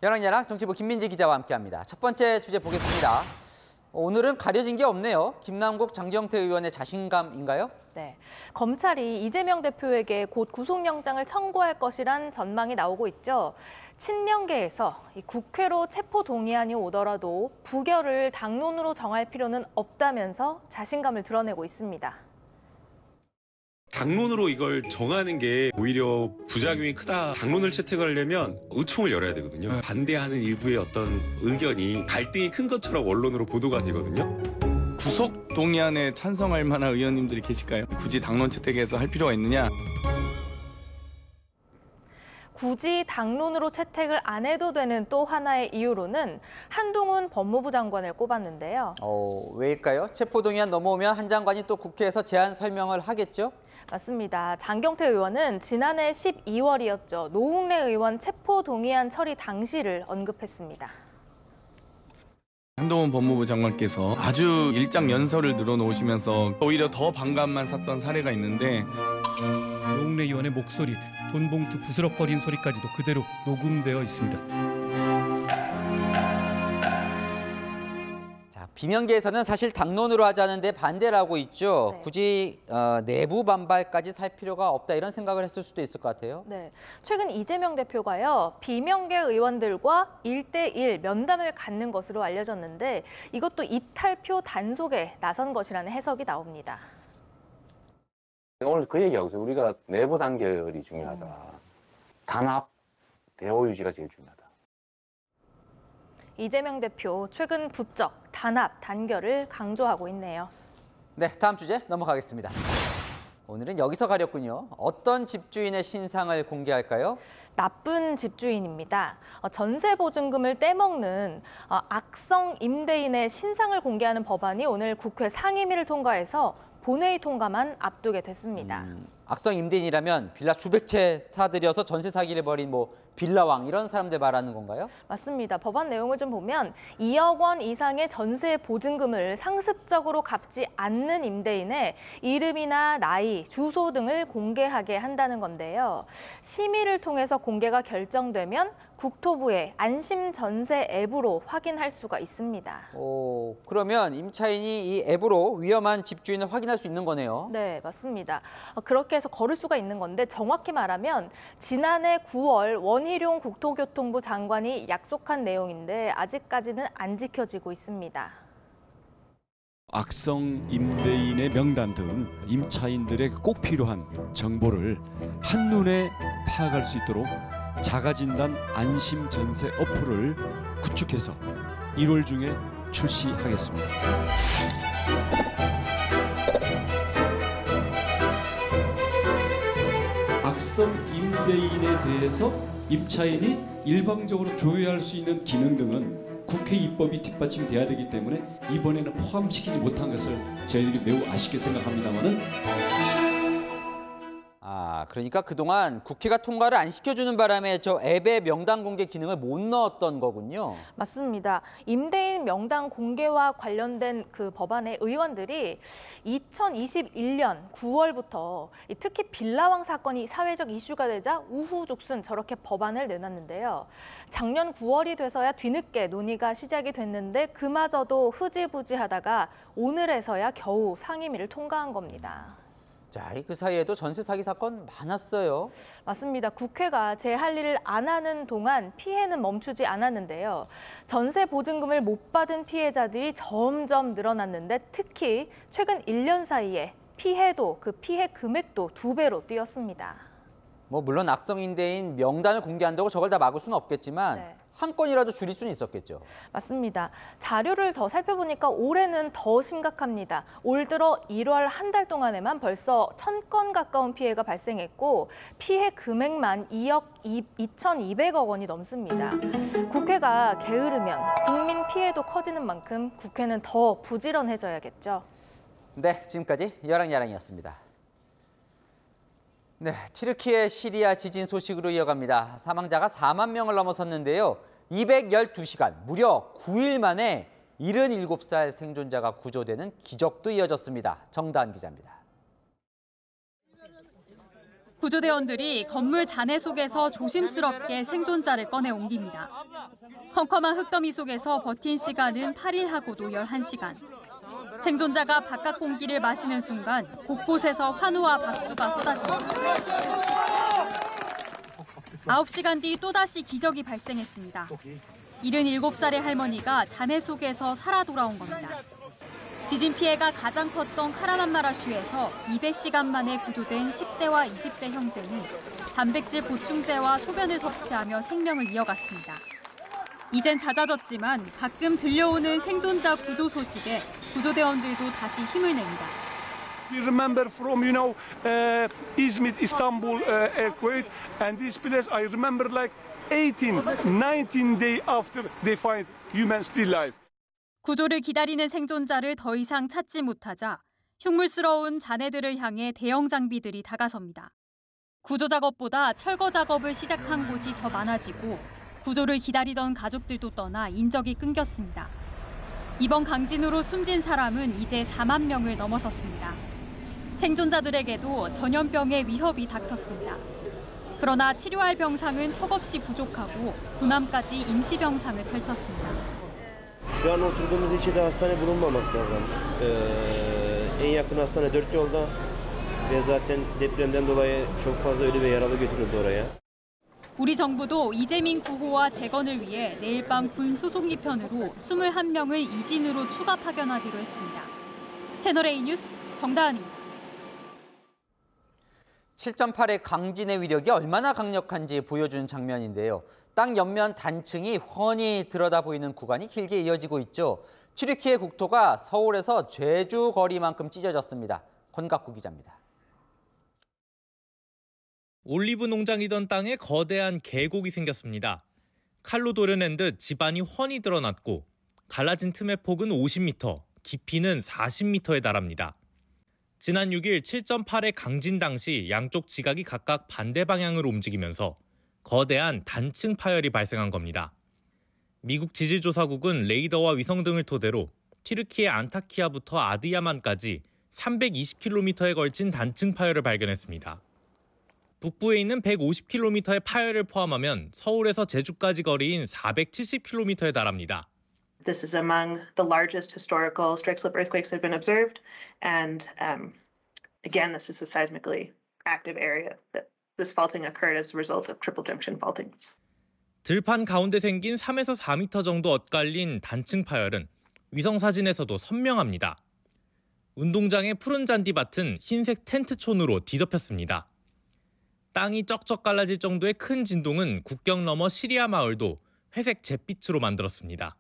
야랑야랑 정치부 김민지 기자와 함께합니다. 첫 번째 주제 보겠습니다. 오늘은 가려진 게 없네요. 김남국, 장경태 의원의 자신감인가요? 네, 검찰이 이재명 대표에게 곧 구속영장을 청구할 것이란 전망이 나오고 있죠. 친명계에서 이 국회로 체포 동의안이 오더라도 부결을 당론으로 정할 필요는 없다면서 자신감을 드러내고 있습니다. 당론으로 이걸 정하는 게 오히려 부작용이 크다. 당론을 채택하려면 의총을 열어야 되거든요. 반대하는 일부의 어떤 의견이 갈등이 큰 것처럼 언론으로 보도가 되거든요. 구속 동의안에 찬성할 만한 의원님들이 계실까요? 굳이 당론 채택해서 할 필요가 있느냐? 굳이 당론으로 채택을 안 해도 되는 또 하나의 이유로는 한동훈 법무부 장관을 꼽았는데요. 왜일까요? 체포동의안 넘어오면 한 장관이 또 국회에서 제안 설명을 하겠죠? 맞습니다. 장경태 의원은 지난해 12월이었죠. 노웅래 의원 체포동의안 처리 당시를 언급했습니다. 한동훈 법무부 장관께서 아주 일장 연설을 늘어놓으시면서 오히려 더 반감만 샀던 사례가 있는데 노웅래 의원의 목소리, 돈봉투 부스럭거린 소리까지도 그대로 녹음되어 있습니다. 비명계에서는 사실 당론으로 하자는데 반대를 하고 있죠. 네. 굳이 내부 반발까지 살 필요가 없다 이런 생각을 했을 수도 있을 것 같아요. 네, 최근 이재명 대표가요. 비명계 의원들과 1대1 면담을 갖는 것으로 알려졌는데 이것도 이탈표 단속에 나선 것이라는 해석이 나옵니다. 오늘 그 얘기하고 있어요. 우리가 내부 단결이 중요하다. 단합, 대호 유지가 제일 중요하다. 이재명 대표 최근 부쩍 단합, 단결을 강조하고 있네요. 네, 다음 주제 넘어가겠습니다. 오늘은 여기서 가렸군요. 어떤 집주인의 신상을 공개할까요? 나쁜 집주인입니다. 전세 보증금을 떼먹는 악성 임대인의 신상을 공개하는 법안이 오늘 국회 상임위를 통과해서 본회의 통과만 앞두게 됐습니다. 악성 임대인이라면 빌라 수백 채 사들여서 전세 사기를 벌인 빌라왕 이런 사람들 말하는 건가요? 맞습니다. 법안 내용을 좀 보면 2억 원 이상의 전세 보증금을 상습적으로 갚지 않는 임대인의 이름이나 나이, 주소 등을 공개하게 한다는 건데요. 심의를 통해서 공개가 결정되면 국토부의 안심전세 앱으로 확인할 수가 있습니다. 그러면 임차인이 이 앱으로 위험한 집주인을 확인할 수 있는 거네요. 네, 맞습니다. 그렇게 해서 걸을 수가 있는 건데 정확히 말하면 지난해 9월 원희룡 국토교통부 장관이 약속한 내용인데 아직까지는 안 지켜지고 있습니다. 악성 임대인의 명단 등 임차인들에게 꼭 필요한 정보를 한눈에 파악할 수 있도록 자가진단 안심전세 어플을 구축해서 1월 중에 출시하겠습니다. 악성 임대인에 대해서 임차인이 일방적으로 조회할 수 있는 기능 등은 국회 입법이 뒷받침돼야 되기 때문에 이번에는 포함시키지 못한 것을 저희들이 매우 아쉽게 생각합니다만은 그러니까 그동안 국회가 통과를 안 시켜주는 바람에 저 앱의 명단 공개 기능을 못 넣었던 거군요. 맞습니다. 임대인 명단 공개와 관련된 그 법안의 의원들이 2021년 9월부터 특히 빌라왕 사건이 사회적 이슈가 되자 우후죽순 저렇게 법안을 내놨는데요. 작년 9월이 돼서야 뒤늦게 논의가 시작이 됐는데 그마저도 흐지부지하다가 오늘에서야 겨우 상임위를 통과한 겁니다. 자, 그 사이에도 전세 사기 사건 많았어요. 맞습니다. 국회가 제 할 일을 안 하는 동안 피해는 멈추지 않았는데요. 전세 보증금을 못 받은 피해자들이 점점 늘어났는데 특히 최근 1년 사이에 피해도 그 피해 금액도 2배로 뛰었습니다. 물론 악성 임대인 명단을 공개한다고 저걸 다 막을 수는 없겠지만 한 건이라도 줄일 수는 있었겠죠. 맞습니다. 자료를 더 살펴보니까 올해는 더 심각합니다. 올 들어 1월 한 달 동안에만 벌써 1,000건 가까운 피해가 발생했고 피해 금액만 2억 2,200억 원이 넘습니다. 국회가 게으르면 국민 피해도 커지는 만큼 국회는 더 부지런해져야겠죠. 네, 지금까지 야랑야랑이었습니다. 네, 튀르키예 시리아 지진 소식으로 이어갑니다. 사망자가 4만 명을 넘어섰는데요. 212시간, 무려 9일 만에 77살 생존자가 구조되는 기적도 이어졌습니다. 정다은 기자입니다. 구조대원들이 건물 잔해 속에서 조심스럽게 생존자를 꺼내 옮깁니다. 컴컴한 흙더미 속에서 버틴 시간은 8일하고도 11시간. 생존자가 바깥 공기를 마시는 순간 곳곳에서 환호와 박수가 쏟아집니다. 9시간 뒤 또다시 기적이 발생했습니다. 77살의 할머니가 잔해 속에서 살아 돌아온 겁니다. 지진 피해가 가장 컸던 카라만마라슈에서 200시간 만에 구조된 10대와 20대 형제는 단백질 보충제와 소변을 섭취하며 생명을 이어갔습니다. 이젠 잦아졌지만 가끔 들려오는 생존자 구조 소식에 구조대원들도 다시 힘을 냅니다. We remember from Izmit, Istanbul earthquake, and this place I remember like 18, 19 days after they find humans still alive. 구조를 기다리는 생존자를 더 이상 찾지 못하자 흉물스러운 잔해들을 향해 대형 장비들이 다가섭니다. 구조 작업보다 철거 작업을 시작한 곳이 더 많아지고 구조를 기다리던 가족들도 떠나 인적이 끊겼습니다. 이번 강진으로 숨진 사람은 이제 4만 명을 넘어섰습니다. 생존자들에게도 전염병의 위협이 닥쳤습니다. 그러나 치료할 병상은 턱없이 부족하고 군함까지 임시 병상을 펼쳤습니다. Şu an oturduğumuz ilçede hastane bulunmamakta. En yakın hastane 4 yolda ve zaten depremden dolayı çok fazla ölü ve yaralı götürüldü oraya. 우리 정부도 이재민 구호와 재건을 위해 내일 밤 군 소속리편으로 21명을 이진으로 추가 파견하기로 했습니다. 채널A 뉴스 정다은입니다. 7.8의 강진의 위력이 얼마나 강력한지 보여준 장면인데요. 땅 옆면 단층이 훤히 들여다 보이는 구간이 길게 이어지고 있죠. 튀르키예 국토가 서울에서 제주 거리만큼 찢어졌습니다. 권갑구 기자입니다. 올리브 농장이던 땅에 거대한 계곡이 생겼습니다. 칼로 도려낸 듯 지반이 훤히 드러났고 갈라진 틈의 폭은 50m, 깊이는 40m에 달합니다. 지난 6일 7.8의 강진 당시 양쪽 지각이 각각 반대 방향으로 움직이면서 거대한 단층 파열이 발생한 겁니다. 미국 지질조사국은 레이더와 위성 등을 토대로 튀르키예 안타키아부터 아드야만까지 320km에 걸친 단층 파열을 발견했습니다. 북부에 있는 150km의 파열을 포함하면 서울에서 제주까지 거리인 470km에 달합니다. This is among the largest historical strike slip earthquakes that have been observed, and again, this is a seismically active area. This faulting occurred as a result of triple junction faulting. 들판 가운데 생긴 3에서 4m 정도 엇갈린 단층 파열은 위성 사진에서도 선명합니다. 운동장의 푸른 잔디밭은 흰색 텐트촌으로 뒤덮였습니다. 땅이 쩍쩍 갈라질 정도의 큰 진동은 국경 너머 시리아 마을도 회색 잿빛으로 만들었습니다.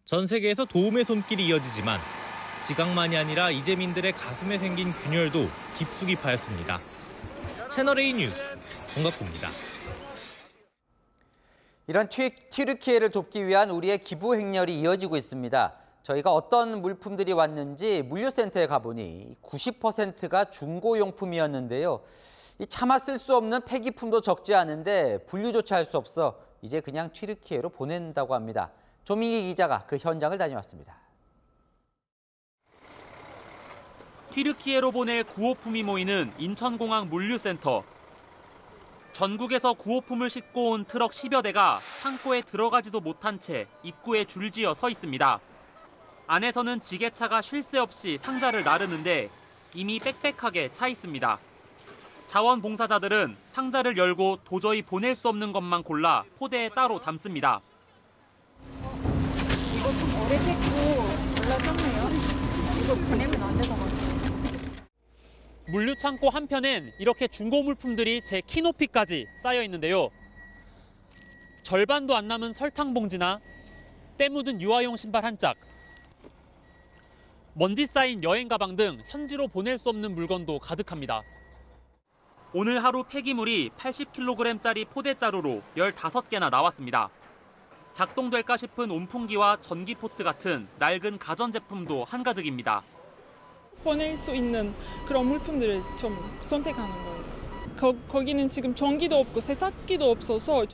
전 세계에서 도움의 손길이 이어지지만 지각만이 아니라 이재민들의 가슴에 생긴 균열도 깊숙이 파였습니다. 채널A 뉴스 권갑구입니다. 이런 튀르키예를 돕기 위한 우리의 기부 행렬이 이어지고 있습니다. 저희가 어떤 물품들이 왔는지 물류센터에 가보니 90%가 중고용품이었는데요. 차마 쓸 수 없는 폐기품도 적지 않은데 분류조차 할 수 없어 이제 그냥 튀르키예로 보낸다고 합니다. 조민기 기자가 그 현장을 다녀왔습니다. 튀르키예로 보낼 구호품이 모이는 인천공항 물류센터. 전국에서 구호품을 싣고 온 트럭 10여 대가 창고에 들어가지도 못한 채 입구에 줄지어 서 있습니다. 안에서는 지게차가 쉴 새 없이 상자를 나르는데 이미 빽빽하게 차 있습니다. 자원봉사자들은 상자를 열고 도저히 보낼 수 없는 것만 골라 포대에 따로 담습니다. 이거 좀 오래됐고 올라졌네요. 이거 보내면 안 될 것 같아요. 물류창고 한편엔 이렇게 중고 물품들이 제 키 높이까지 쌓여 있는데요. 절반도 안 남은 설탕 봉지나 때 묻은 유아용 신발 한 짝, 먼지 쌓인 여행 가방 등 현지로 보낼 수 없는 물건도 가득합니다. 오늘 하루 폐기물이 80kg짜리 포대자루로 15개나 나왔습니다. 작동될까 싶은 온풍기와 전기포트 같은 낡은 가전제품도 한가득입니다. 보낼 수 있는 그런 물품들을 좀 선택하는 거예요. 거기는 지금 전기도 없고 세탁기도 없어서.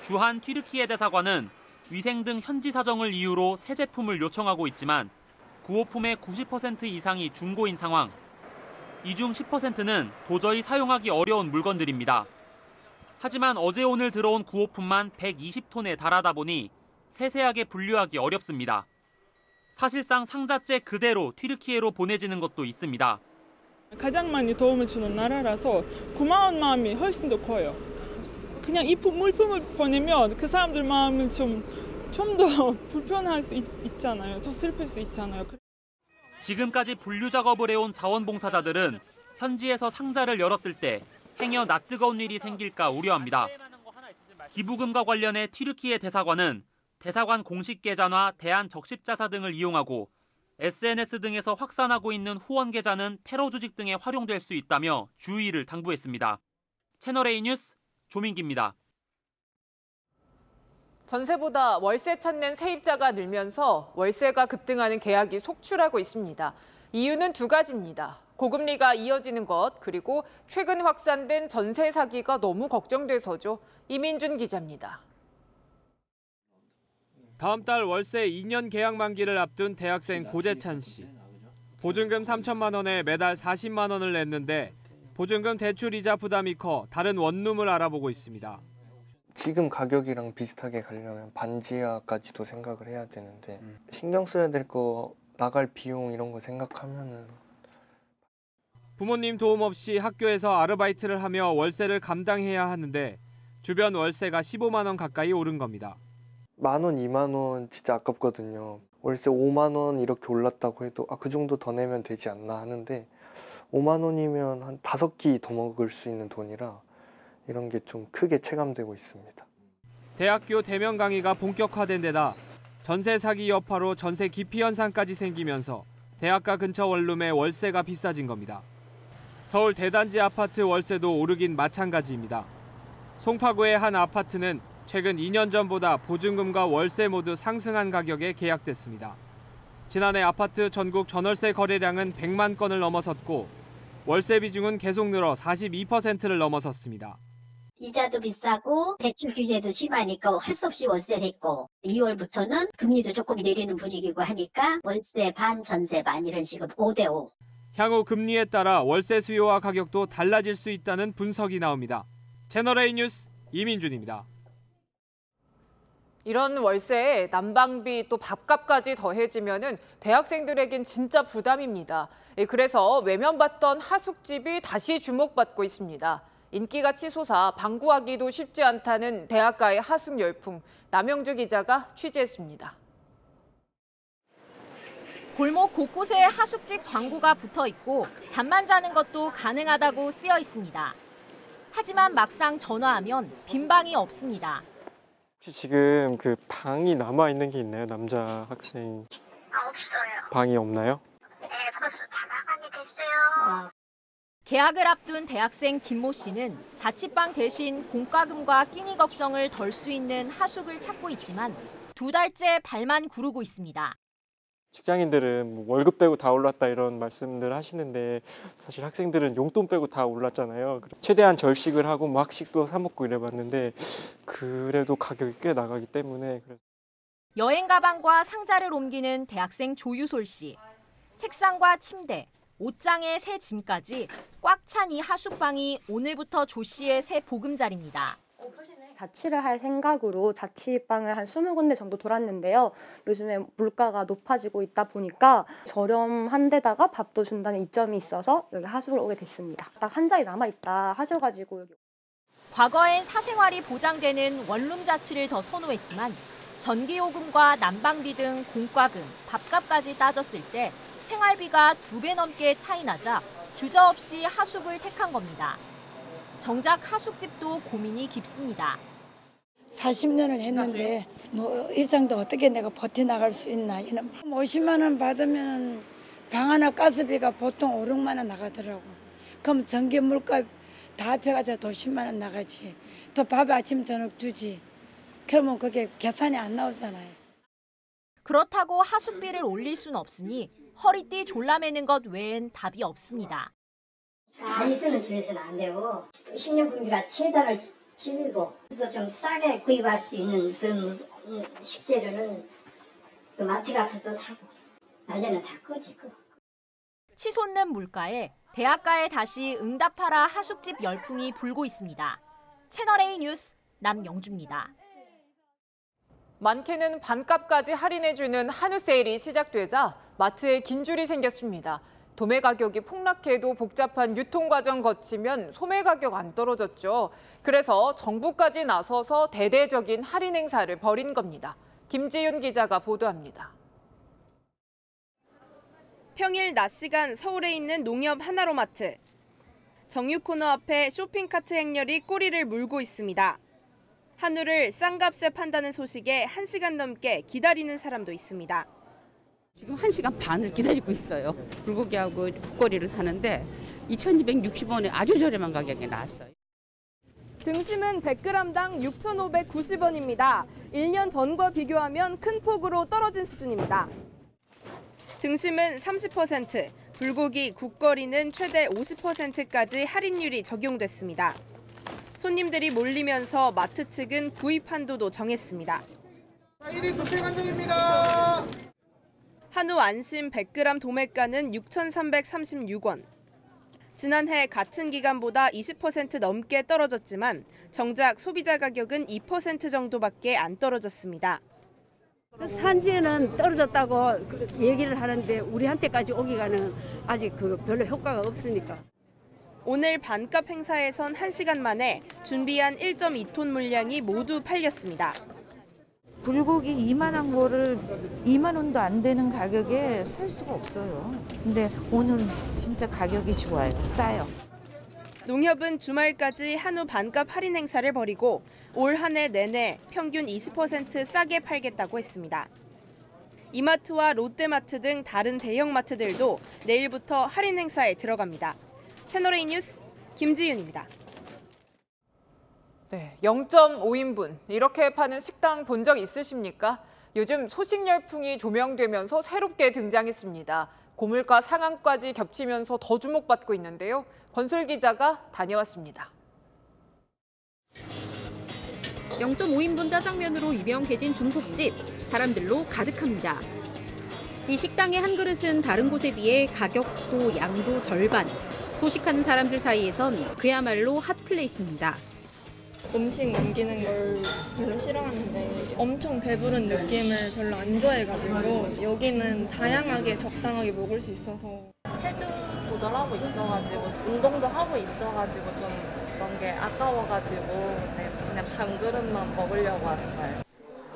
주한 튀르키예 대사관은 위생 등 현지 사정을 이유로 새 제품을 요청하고 있지만 구호품의 90% 이상이 중고인 상황. 이 중 10%는 도저히 사용하기 어려운 물건들입니다. 하지만 어제 오늘 들어온 구호품만 120톤에 달하다 보니 세세하게 분류하기 어렵습니다. 사실상 상자째 그대로 튀르키예로 보내지는 것도 있습니다. 가장 많이 도움을 주는 나라라서 고마운 마음이 훨씬 더 커요. 그냥 이 물품을 보내면 그 사람들 마음은 좀 더 불편할 수 있잖아요. 더 슬플 수 있잖아요. 지금까지 분류 작업을 해온 자원봉사자들은 현지에서 상자를 열었을 때 행여 낯뜨거운 일이 생길까 우려합니다. 기부금과 관련해 튀르키예 대사관은 대사관 공식 계좌나 대한적십자사 등을 이용하고 SNS 등에서 확산하고 있는 후원 계좌는 테러 조직 등에 활용될 수 있다며 주의를 당부했습니다. 채널A 뉴스 조민기입니다. 전세보다 월세 찾는 세입자가 늘면서 월세가 급등하는 계약이 속출하고 있습니다. 이유는 두 가지입니다. 고금리가 이어지는 것, 그리고 최근 확산된 전세 사기가 너무 걱정돼서죠. 이민준 기자입니다. 다음 달 월세 2년 계약 만기를 앞둔 대학생 고재찬 씨. 보증금 3천만 원에 매달 40만 원을 냈는데 보증금 대출 이자 부담이 커 다른 원룸을 알아보고 있습니다. 지금 가격이랑 비슷하게 가려면 반지하까지도 생각을 해야 되는데 신경 써야 될 거, 나갈 비용 이런 거 생각하면은. 부모님 도움 없이 학교에서 아르바이트를 하며 월세를 감당해야 하는데 주변 월세가 15만 원 가까이 오른 겁니다. 10,000원, 20,000원 진짜 아깝거든요. 월세 5만 원 이렇게 올랐다고 해도 그 정도 더 내면 되지 않나 하는데 5만 원이면 한 5끼 더 먹을 수 있는 돈이라 이런 게 좀 크게 체감되고 있습니다. 대학교 대면 강의가 본격화된 데다 전세 사기 여파로 전세 기피 현상까지 생기면서 대학가 근처 원룸의 월세가 비싸진 겁니다. 서울 대단지 아파트 월세도 오르긴 마찬가지입니다. 송파구의 한 아파트는 최근 2년 전보다 보증금과 월세 모두 상승한 가격에 계약됐습니다. 지난해 아파트 전국 전월세 거래량은 100만 건을 넘어섰고 월세 비중은 계속 늘어 42%를 넘어섰습니다. 이자도 비싸고 대출 규제도 심하니까 할 수 없이 월세를 했고 2월부터는 금리도 조금 내리는 분위기고 하니까 월세 반 전세 반 이런 식으로 5대5. 향후 금리에 따라 월세 수요와 가격도 달라질 수 있다는 분석이 나옵니다. 채널A 뉴스 이민준입니다. 이런 월세에 난방비 또 밥값까지 더해지면은 대학생들에겐 진짜 부담입니다. 그래서 외면받던 하숙집이 다시 주목받고 있습니다. 인기가 치솟아 방구하기도 쉽지 않다는 대학가의 하숙 열풍, 남영주 기자가 취재했습니다. 골목 곳곳에 하숙집 광고가 붙어 있고 잠만 자는 것도 가능하다고 쓰여 있습니다. 하지만 막상 전화하면 빈 방이 없습니다. 혹시 지금 그 방이 남아 있는 게 있나요? 남자 학생? 없어요. 방이 없나요? 네, 벌써 다 나가게 됐어요. 개학을 앞둔 대학생 김모 씨는 자취방 대신 공과금과 끼니 걱정을 덜 수 있는 하숙을 찾고 있지만 2달째 발만 구르고 있습니다. 직장인들은 뭐 월급 빼고 다 올랐다 이런 말씀들 하시는데 사실 학생들은 용돈 빼고 다 올랐잖아요. 최대한 절식을 하고 뭐 학식도 사 먹고 이래봤는데 그래도 가격이 꽤 나가기 때문에. 여행 가방과 상자를 옮기는 대학생 조유솔 씨. 책상과 침대, 옷장에 새 짐까지 꽉 찬 이 하숙방이 오늘부터 조 씨의 새 보금자리입니다. 자취를 할 생각으로 자취방을 한 20군데 정도 돌았는데요. 요즘에 물가가 높아지고 있다 보니까 저렴한 데다가 밥도 준다는 이점이 있어서 여기 하숙을 오게 됐습니다. 딱 한 자리 남아있다 하셔가지고 여기. 과거엔 사생활이 보장되는 원룸 자취를 더 선호했지만 전기요금과 난방비 등 공과금, 밥값까지 따졌을 때 생활비가 2배 넘게 차이 나자 주저없이 하숙을 택한 겁니다. 정작 하숙집도 고민이 깊습니다. 40년을 했는데 뭐 일상도 어떻게 내가 버텨나갈 수 있나. 50만 원 받으면 방 하나 가스비가 보통 5, 6만 원 나가더라고. 그럼 전기 물가 다 합해가지고 더 10만 원 나가지. 또 밥 아침 저녁 주지. 그러면 그게 계산이 안 나오잖아요. 그렇다고 하숙비를 올릴 수는 없으니 허리띠 졸라매는 것 외엔 답이 없습니다. 많이 쓰는 주에서는 안 되고 식료품비가 최다를 줄이고 또 좀 싸게 구입할 수 있는 그런 식재료는 또 마트 가서 또 사고 낮에는 다 끄지. 치솟는 물가에 대학가에 다시 응답하라 하숙집 열풍이 불고 있습니다. 채널A 뉴스 남영주입니다. 많게는 반값까지 할인해주는 한우 세일이 시작되자 마트에 긴 줄이 생겼습니다. 도매 가격이 폭락해도 복잡한 유통 과정 거치면 소매 가격 안 떨어졌죠. 그래서 정부까지 나서서 대대적인 할인 행사를 벌인 겁니다. 김지윤 기자가 보도합니다. 평일 낮 시간 서울에 있는 농협 하나로마트. 정유 코너 앞에 쇼핑카트 행렬이 꼬리를 물고 있습니다. 한우를 싼 값에 판다는 소식에 1시간 넘게 기다리는 사람도 있습니다. 지금 1시간 반을 기다리고 있어요. 불고기하고 국거리를 사는데 2,260원에 아주 저렴한 가격에 나왔어요. 등심은 100g당 6,590원입니다. 1년 전과 비교하면 큰 폭으로 떨어진 수준입니다. 등심은 30%, 불고기, 국거리는 최대 50%까지 할인율이 적용됐습니다. 손님들이 몰리면서 마트 측은 구입 한도도 정했습니다. 1인 도색 한정입니다. 한우 안심 100g 도매가는 6,336원. 지난해 같은 기간보다 20% 넘게 떨어졌지만 정작 소비자 가격은 2% 정도밖에 안 떨어졌습니다. 산지에는 떨어졌다고 얘기를 하는데 우리한테까지 오기가는 아직 별로 효과가 없으니까. 오늘 반값 행사에선 1시간 만에 준비한 1.2톤 물량이 모두 팔렸습니다. 불고기 이만한 거를 2만 원도 안 되는 가격에 살 수가 없어요. 근데 오늘 진짜 가격이 좋아요. 싸요. 농협은 주말까지 한우 반값 할인 행사를 벌이고 올 한 해 내내 평균 20% 싸게 팔겠다고 했습니다. 이마트와 롯데마트 등 다른 대형마트들도 내일부터 할인 행사에 들어갑니다. 채널A 뉴스 김지윤입니다. 네, 0.5인분 이렇게 파는 식당 본 적 있으십니까? 요즘 소식 열풍이 조명되면서 새롭게 등장했습니다. 고물가 상한까지 겹치면서 더 주목받고 있는데요. 권솔 기자가 다녀왔습니다. 0.5인분 짜장면으로 유명해진 중국집, 사람들로 가득합니다. 이 식당의 한 그릇은 다른 곳에 비해 가격도 양도 절반. 소식하는 사람들 사이에선 그야말로 핫플레이스입니다. 음식 남기는 걸 별로 싫어하는데 엄청 배부른 느낌을 별로 안 좋아해가지고 여기는 다양하게 적당하게 먹을 수 있어서 체중 조절하고 있어가지고 운동도 하고 있어가지고 좀 그런 게 아까워가지고 그냥 반 그릇만 먹으려고 왔어요.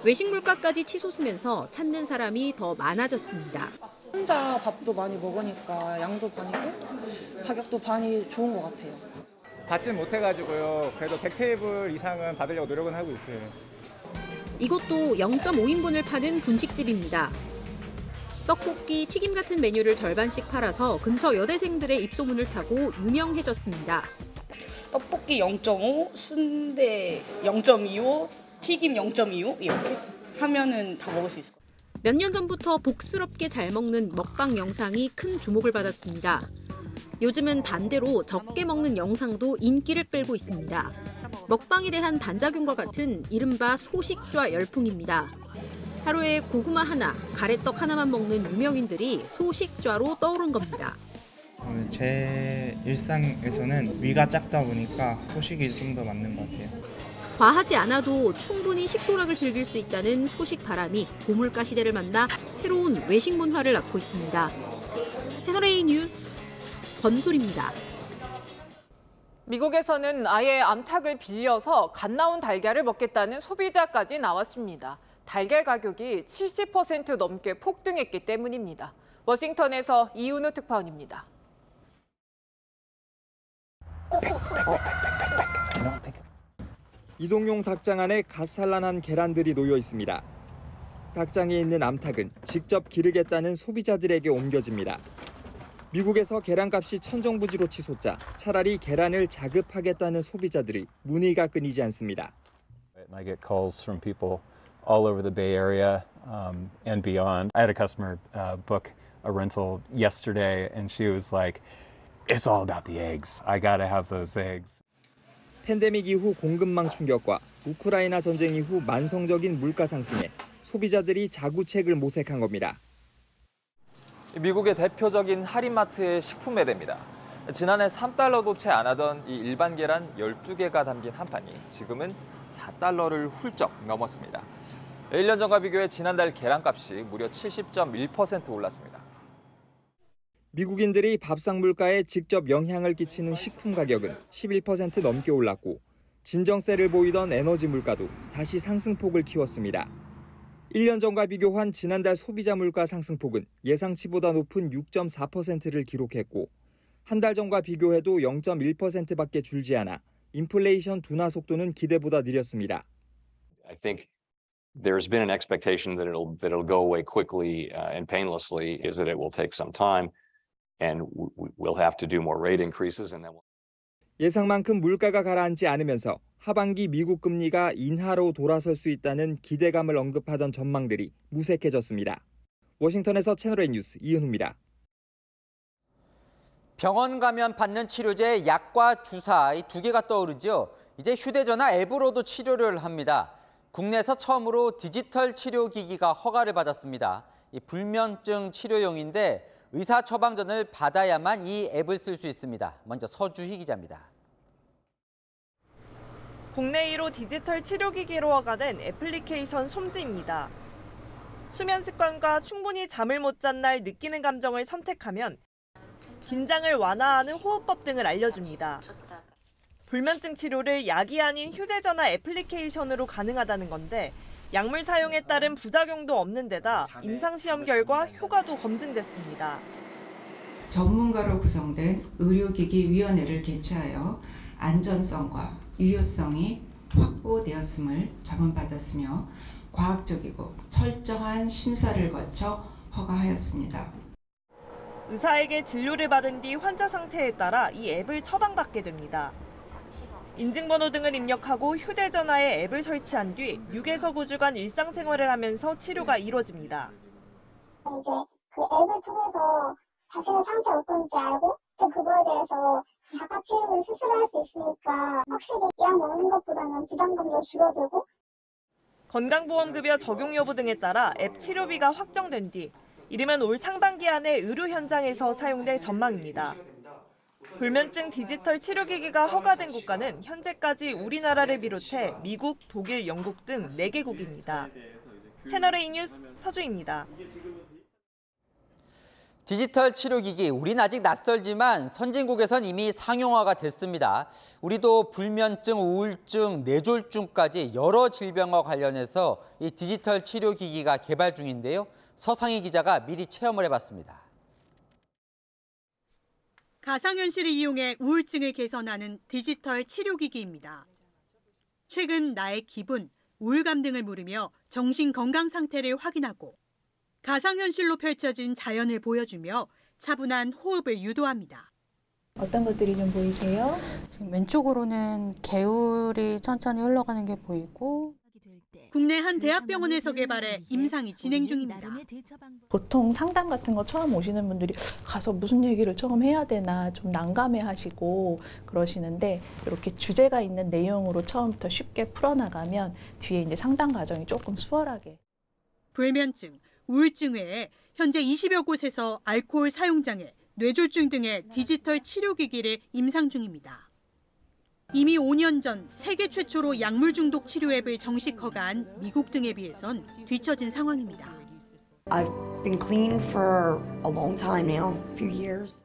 외식 물가까지 치솟으면서 찾는 사람이 더 많아졌습니다. 혼자 밥도 많이 먹으니까 양도 반이고 가격도 반이 좋은 것 같아요. 받진 못해가지고요. 그래도 100테이블 이상은 받으려고 노력은 하고 있어요. 이곳도 0.5인분을 파는 분식집입니다. 떡볶이, 튀김 같은 메뉴를 절반씩 팔아서 근처 여대생들의 입소문을 타고 유명해졌습니다. 떡볶이 0.5, 순대 0.25, 튀김 0.25 이렇게 하면은 다 먹을 수 있을 것 같아요. 몇 년 전부터 복스럽게 잘 먹는 먹방 영상이 큰 주목을 받았습니다. 요즘은 반대로 적게 먹는 영상도 인기를 끌고 있습니다. 먹방에 대한 반작용과 같은 이른바 소식좌 열풍입니다. 하루에 고구마 하나, 가래떡 하나만 먹는 유명인들이 소식좌로 떠오른 겁니다. 제 일상에서는 위가 작다 보니까 소식이 좀 더 맞는 것 같아요. 과하지 않아도 충분히 식도락을 즐길 수 있다는 소식 바람이 고물가 시대를 만나 새로운 외식 문화를 낳고 있습니다. 채널A 뉴스 권솔입니다. 미국에서는 아예 암탉을 빌려서 갓 나온 달걀을 먹겠다는 소비자까지 나왔습니다. 달걀 가격이 70% 넘게 폭등했기 때문입니다. 워싱턴에서 이은우 특파원입니다. 이동용 닭장 안에 갓 산란한 계란들이 놓여 있습니다. 닭장에 있는 암탉은 직접 기르겠다는 소비자들에게 옮겨집니다. 미국에서 계란값이 천정부지로 치솟자 차라리 계란을 자급하겠다는 소비자들이 문의가 끊이지 않습니다. I get calls from people all over the Bay Area and beyond. I had a customer book a rental yesterday and she was like, "It's all about the eggs. I gotta have those eggs." 팬데믹 이후 공급망 충격과 우크라이나 전쟁 이후 만성적인 물가 상승에 소비자들이 자구책을 모색한 겁니다. 미국의 대표적인 할인마트의 식품 매대입니다. 지난해 3달러도 채 안 하던 이 일반 계란 12개가 담긴 한 판이 지금은 4달러를 훌쩍 넘었습니다. 1년 전과 비교해 지난달 계란값이 무려 70.1% 올랐습니다. 미국인들이 밥상 물가에 직접 영향을 끼치는 식품 가격은 11% 넘게 올랐고 진정세를 보이던 에너지 물가도 다시 상승폭을 키웠습니다. 1년 전과 비교한 지난달 소비자 물가 상승폭은 예상치보다 높은 6.4%를 기록했고 한 달 전과 비교해도 0.1%밖에 줄지 않아 인플레이션 둔화 속도는 기대보다 느렸습니다. I think There's been an expectation that it'll go away quickly and painlessly. Is that it will take some time, and we'll have to do more rate increases, and then. 예상만큼 물가가 가라앉지 않으면서 하반기 미국 금리가 인하로 돌아설 수 있다는 기대감을 언급하던 전망들이 무색해졌습니다. 워싱턴에서 채널A 뉴스 이은우입니다. 병원 가면 받는 치료제, 약과 주사 이 두 개가 떠오르죠. 이제 휴대전화 앱으로도 치료를 합니다. 국내에서 처음으로 디지털 치료기기가 허가를 받았습니다. 이 불면증 치료용인데 의사 처방전을 받아야만 이 앱을 쓸 수 있습니다. 먼저 서주희 기자입니다. 국내 1호 디지털 치료기기로 허가된 애플리케이션 솜지입니다. 수면 습관과 충분히 잠을 못 잔 날 느끼는 감정을 선택하면 긴장을 완화하는 호흡법 등을 알려줍니다. 불면증 치료를 약이 아닌 휴대전화 애플리케이션으로 가능하다는 건데 약물 사용에 따른 부작용도 없는 데다 임상시험 결과 효과도 검증됐습니다. 전문가로 구성된 의료기기위원회를 개최하여 안전성과 유효성이 확보되었음을 자문받았으며 과학적이고 철저한 심사를 거쳐 허가하였습니다. 의사에게 진료를 받은 뒤 환자 상태에 따라 이 앱을 처방받게 됩니다. 인증번호 등을 입력하고 휴대전화에 앱을 설치한 뒤 6에서 9주간 일상생활을 하면서 치료가 이루어집니다. 이제 그 앱을 통해서 자신의 상태 어떤지 알고 또 그거에 대해서 자가 치료를 스스로 할 수 있으니까 확실히 약 먹는 것보다는 부담감도 줄어들고. 건강보험급여 적용 여부 등에 따라 앱 치료비가 확정된 뒤 이르면 올 상반기 안에 의료 현장에서 사용될 전망입니다. 불면증 디지털 치료기기가 허가된 국가는 현재까지 우리나라를 비롯해 미국, 독일, 영국 등 4개국입니다. 채널A 뉴스 서주입니다. 디지털 치료기기, 우린 아직 낯설지만 선진국에선 이미 상용화가 됐습니다. 우리도 불면증, 우울증, 뇌졸중까지 여러 질병과 관련해서 이 디지털 치료기기가 개발 중인데요. 서상희 기자가 미리 체험을 해봤습니다. 가상현실을 이용해 우울증을 개선하는 디지털 치료기기입니다. 최근 나의 기분, 우울감 등을 물으며 정신 건강 상태를 확인하고 가상현실로 펼쳐진 자연을 보여주며 차분한 호흡을 유도합니다. 어떤 것들이 좀 보이세요? 지금 왼쪽으로는 개울이 천천히 흘러가는 게 보이고 국내 한 대학병원에서 개발해 임상이 진행 중입니다. 보통 상담 같은 거 처음 오시는 분들이 가서 무슨 얘기를 처음 해야 되나 좀 난감해하시고 그러시는데 이렇게 주제가 있는 내용으로 처음부터 쉽게 풀어나가면 뒤에 이제 상담 과정이 조금 수월하게. 불면증, 우울증 외에 현재 20여 곳에서 알코올 사용장애, 뇌졸중 등의 디지털 치료기기를 임상 중입니다. 이미 5년 전 세계 최초로 약물 중독 치료 앱을 정식 허가한 미국 등에 비해선 뒤처진 상황입니다. I've been clean for a long time now, a few years.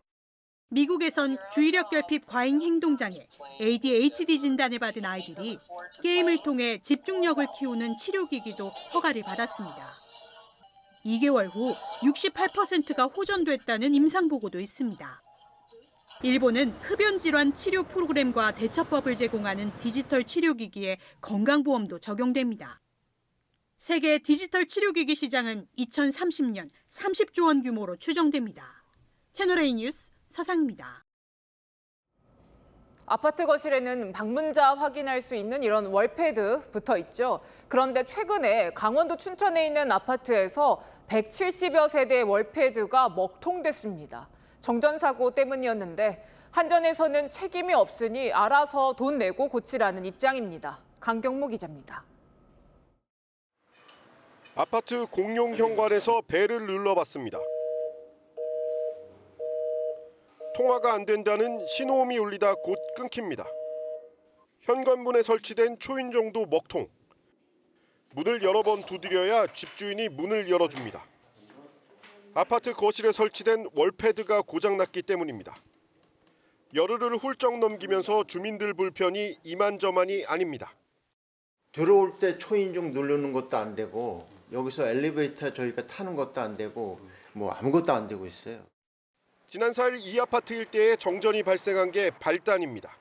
미국에선 주의력 결핍 과잉 행동장애, ADHD 진단을 받은 아이들이 게임을 통해 집중력을 키우는 치료기기도 허가를 받았습니다. 2개월 후 68%가 호전됐다는 임상보고도 있습니다. 일본은 흡연질환 치료 프로그램과 대처법을 제공하는 디지털 치료기기에 건강보험도 적용됩니다. 세계 디지털 치료기기 시장은 2030년 30조 원 규모로 추정됩니다. 채널A 뉴스 서상입니다. 아파트 거실에는 방문자 확인할 수 있는 이런 월패드 붙어 있죠. 그런데 최근에 강원도 춘천에 있는 아파트에서 170여 세대의 월패드가 먹통됐습니다. 정전사고 때문이었는데 한전에서는 책임이 없으니 알아서 돈 내고 고치라는 입장입니다. 강경모 기자입니다. 아파트 공용 현관에서 벨을 눌러봤습니다. 통화가 안 된다는 신호음이 울리다 곧 끊깁니다. 현관문에 설치된 초인종도 먹통. 문을 여러 번 두드려야 집주인이 문을 열어줍니다. 아파트 거실에 설치된 월패드가 고장났기 때문입니다. 열흘을 훌쩍 넘기면서 주민들 불편이 이만저만이 아닙니다. 들어올 때 초인종 누르는 것도 안 되고 여기서 엘리베이터 저희가 타는 것도 안 되고 뭐 아무것도 안 되고 있어요. 지난 4일 이 아파트 일대에 정전이 발생한 게 발단입니다.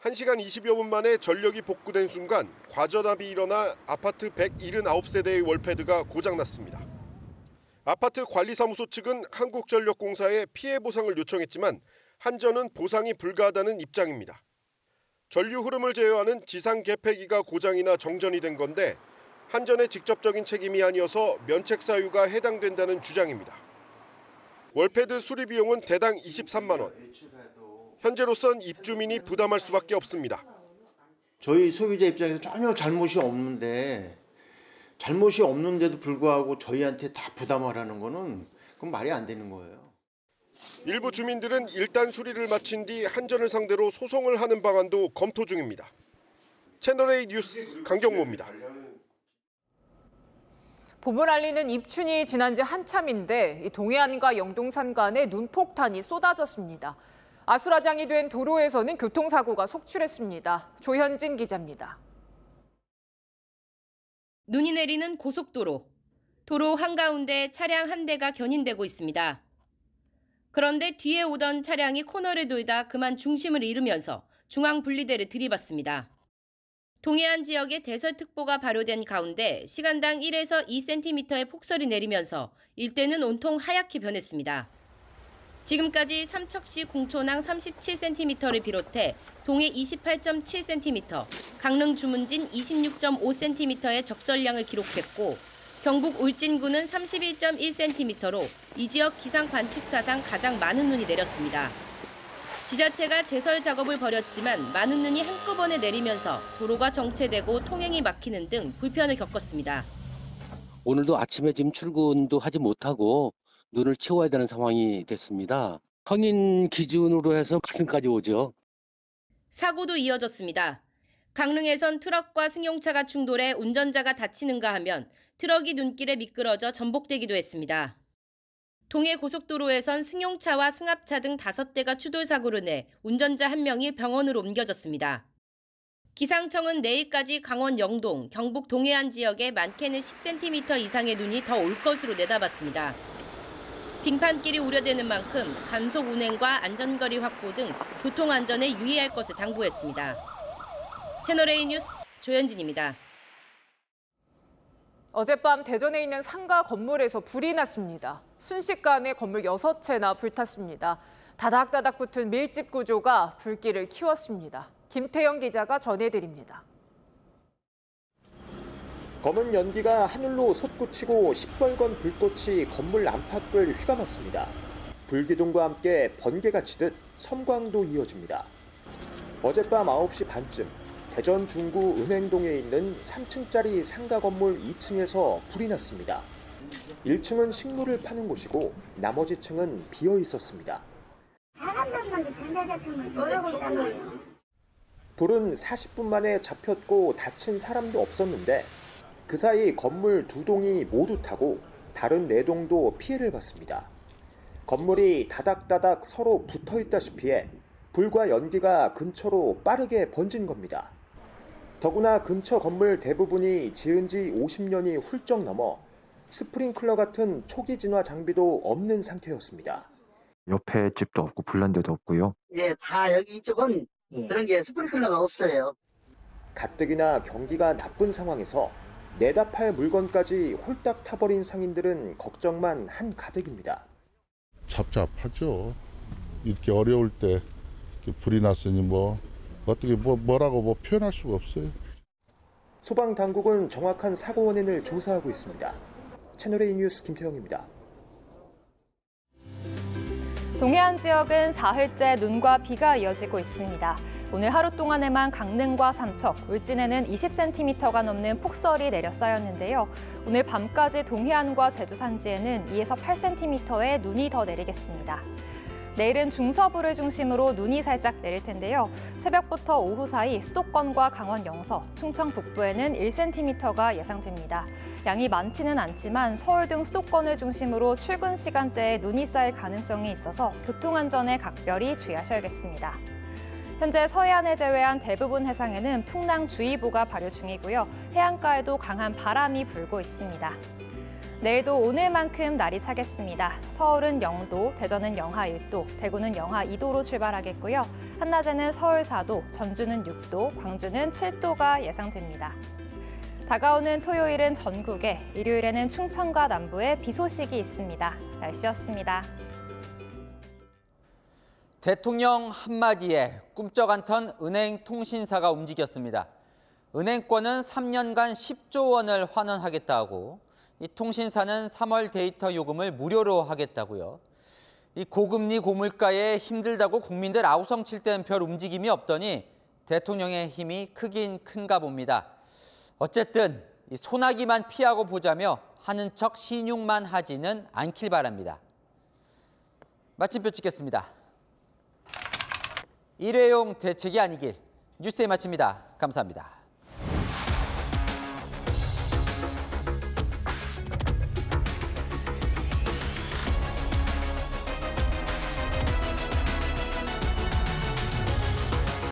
1시간 20여 분 만에 전력이 복구된 순간 과전압이 일어나 아파트 179세대의 월패드가 고장났습니다. 아파트 관리사무소 측은 한국전력공사에 피해 보상을 요청했지만 한전은 보상이 불가하다는 입장입니다. 전류 흐름을 제어하는 지상 개폐기가 고장이나 정전이 된 건데 한전의 직접적인 책임이 아니어서 면책 사유가 해당된다는 주장입니다. 월패드 수리 비용은 대당 23만 원. 현재로선 입주민이 부담할 수밖에 없습니다. 저희 소비자 입장에서 전혀 잘못이 없는데도 불구하고 저희한테 다 부담하라는 거는 그건 말이 안 되는 거예요. 일부 주민들은 일단 수리를 마친 뒤 한전을 상대로 소송을 하는 방안도 검토 중입니다. 채널A 뉴스 강경모입니다. 봄을 알리는 입춘이 지난 지 한참인데 동해안과 영동산 간에 눈폭탄이 쏟아졌습니다. 아수라장이 된 도로에서는 교통사고가 속출했습니다. 조현진 기자입니다. 눈이 내리는 고속도로. 도로 한가운데 차량 한 대가 견인되고 있습니다. 그런데 뒤에 오던 차량이 코너를 돌다 그만 중심을 잃으면서 중앙 분리대를 들이받습니다. 동해안 지역에 대설특보가 발효된 가운데 시간당 1에서 2cm의 폭설이 내리면서 일대는 온통 하얗게 변했습니다. 지금까지 삼척시 공촌항 37cm를 비롯해 동해 28.7cm, 강릉 주문진 26.5cm의 적설량을 기록했고 경북 울진군은 31.1cm로 이 지역 기상 관측 사상 가장 많은 눈이 내렸습니다. 지자체가 제설 작업을 벌였지만 많은 눈이 한꺼번에 내리면서 도로가 정체되고 통행이 막히는 등 불편을 겪었습니다. 오늘도 아침에 지금 출근도 하지 못하고 눈을 치워야 되는 상황이 됐습니다. 성인 기준으로 해서 가슴까지 오죠. 사고도 이어졌습니다. 강릉에선 트럭과 승용차가 충돌해 운전자가 다치는가 하면 트럭이 눈길에 미끄러져 전복되기도 했습니다. 동해 고속도로에선 승용차와 승합차 등 5대가 추돌 사고를 내 운전자 1명이 병원으로 옮겨졌습니다. 기상청은 내일까지 강원 영동, 경북 동해안 지역에 많게는 10cm 이상의 눈이 더 올 것으로 내다봤습니다. 빙판길이 우려되는 만큼 단속 운행과 안전거리 확보 등 교통안전에 유의할 것을 당부했습니다. 채널A 뉴스 조현진입니다. 어젯밤 대전에 있는 상가 건물에서 불이 났습니다. 순식간에 건물 6채나 불탔습니다. 다닥다닥 붙은 밀집 구조가 불길을 키웠습니다. 김태영 기자가 전해드립니다. 검은 연기가 하늘로 솟구치고 시뻘건 불꽃이 건물 안팎을 휘감았습니다. 불기둥과 함께 번개가 치듯 섬광도 이어집니다. 어젯밤 9시 반쯤 대전 중구 은행동에 있는 3층짜리 상가 건물 2층에서 불이 났습니다. 1층은 식물을 파는 곳이고 나머지 층은 비어 있었습니다. 사람들만 전자제품을 모르고 있단 말이에요. 불은 40분 만에 잡혔고 다친 사람도 없었는데 그 사이 건물 2동이 모두 타고 다른 4동도 피해를 봤습니다. 건물이 다닥다닥 서로 붙어 있다시피 해 불과 연기가 근처로 빠르게 번진 겁니다. 더구나 근처 건물 대부분이 지은 지 50년이 훌쩍 넘어 스프링클러 같은 초기 진화 장비도 없는 상태였습니다. 옆에 집도 없고 불난 데도 없고요. 예, 다 여기 이쪽은 그런 게 스프링클러가 없어요. 가뜩이나 경기가 나쁜 상황에서 내다 팔 물건까지 홀딱 타버린 상인들은 걱정만 한가득입니다. 답답하죠. 이렇게 어려울 때 이렇게 불이 났으니 어떻게 뭐라고 표현할 수가 없어요. 소방당국은 정확한 사고 원인을 조사하고 있습니다. 채널A 뉴스 김태형입니다. 동해안 지역은 사흘째 눈과 비가 이어지고 있습니다. 오늘 하루 동안에만 강릉과 삼척, 울진에는 20cm가 넘는 폭설이 내려 쌓였는데요. 오늘 밤까지 동해안과 제주 산지에는 2에서 8cm의 눈이 더 내리겠습니다. 내일은 중서부를 중심으로 눈이 살짝 내릴 텐데요. 새벽부터 오후 사이 수도권과 강원 영서, 충청 북부에는 1cm가 예상됩니다. 양이 많지는 않지만 서울 등 수도권을 중심으로 출근 시간대에 눈이 쌓일 가능성이 있어서 교통안전에 각별히 주의하셔야겠습니다. 현재 서해안을 제외한 대부분 해상에는 풍랑주의보가 발효 중이고요. 해안가에도 강한 바람이 불고 있습니다. 내일도 오늘만큼 날이 차겠습니다. 서울은 0도, 대전은 영하 1도, 대구는 영하 2도로 출발하겠고요. 한낮에는 서울 4도, 전주는 6도, 광주는 7도가 예상됩니다. 다가오는 토요일은 전국에, 일요일에는 충청과 남부에 비 소식이 있습니다. 날씨였습니다. 대통령 한마디에 꿈쩍 않던 은행 통신사가 움직였습니다. 은행권은 3년간 10조 원을 환원하겠다고, 이 통신사는 3월 데이터 요금을 무료로 하겠다고요. 이 고금리 고물가에 힘들다고 국민들 아우성 칠 땐 별 움직임이 없더니 대통령의 힘이 크긴 큰가 봅니다. 어쨌든 이 소나기만 피하고 보자며 하는 척 신용만 하지는 않길 바랍니다. 마침표 찍겠습니다. 일회용 대책이 아니길. 뉴스에 마칩니다. 감사합니다.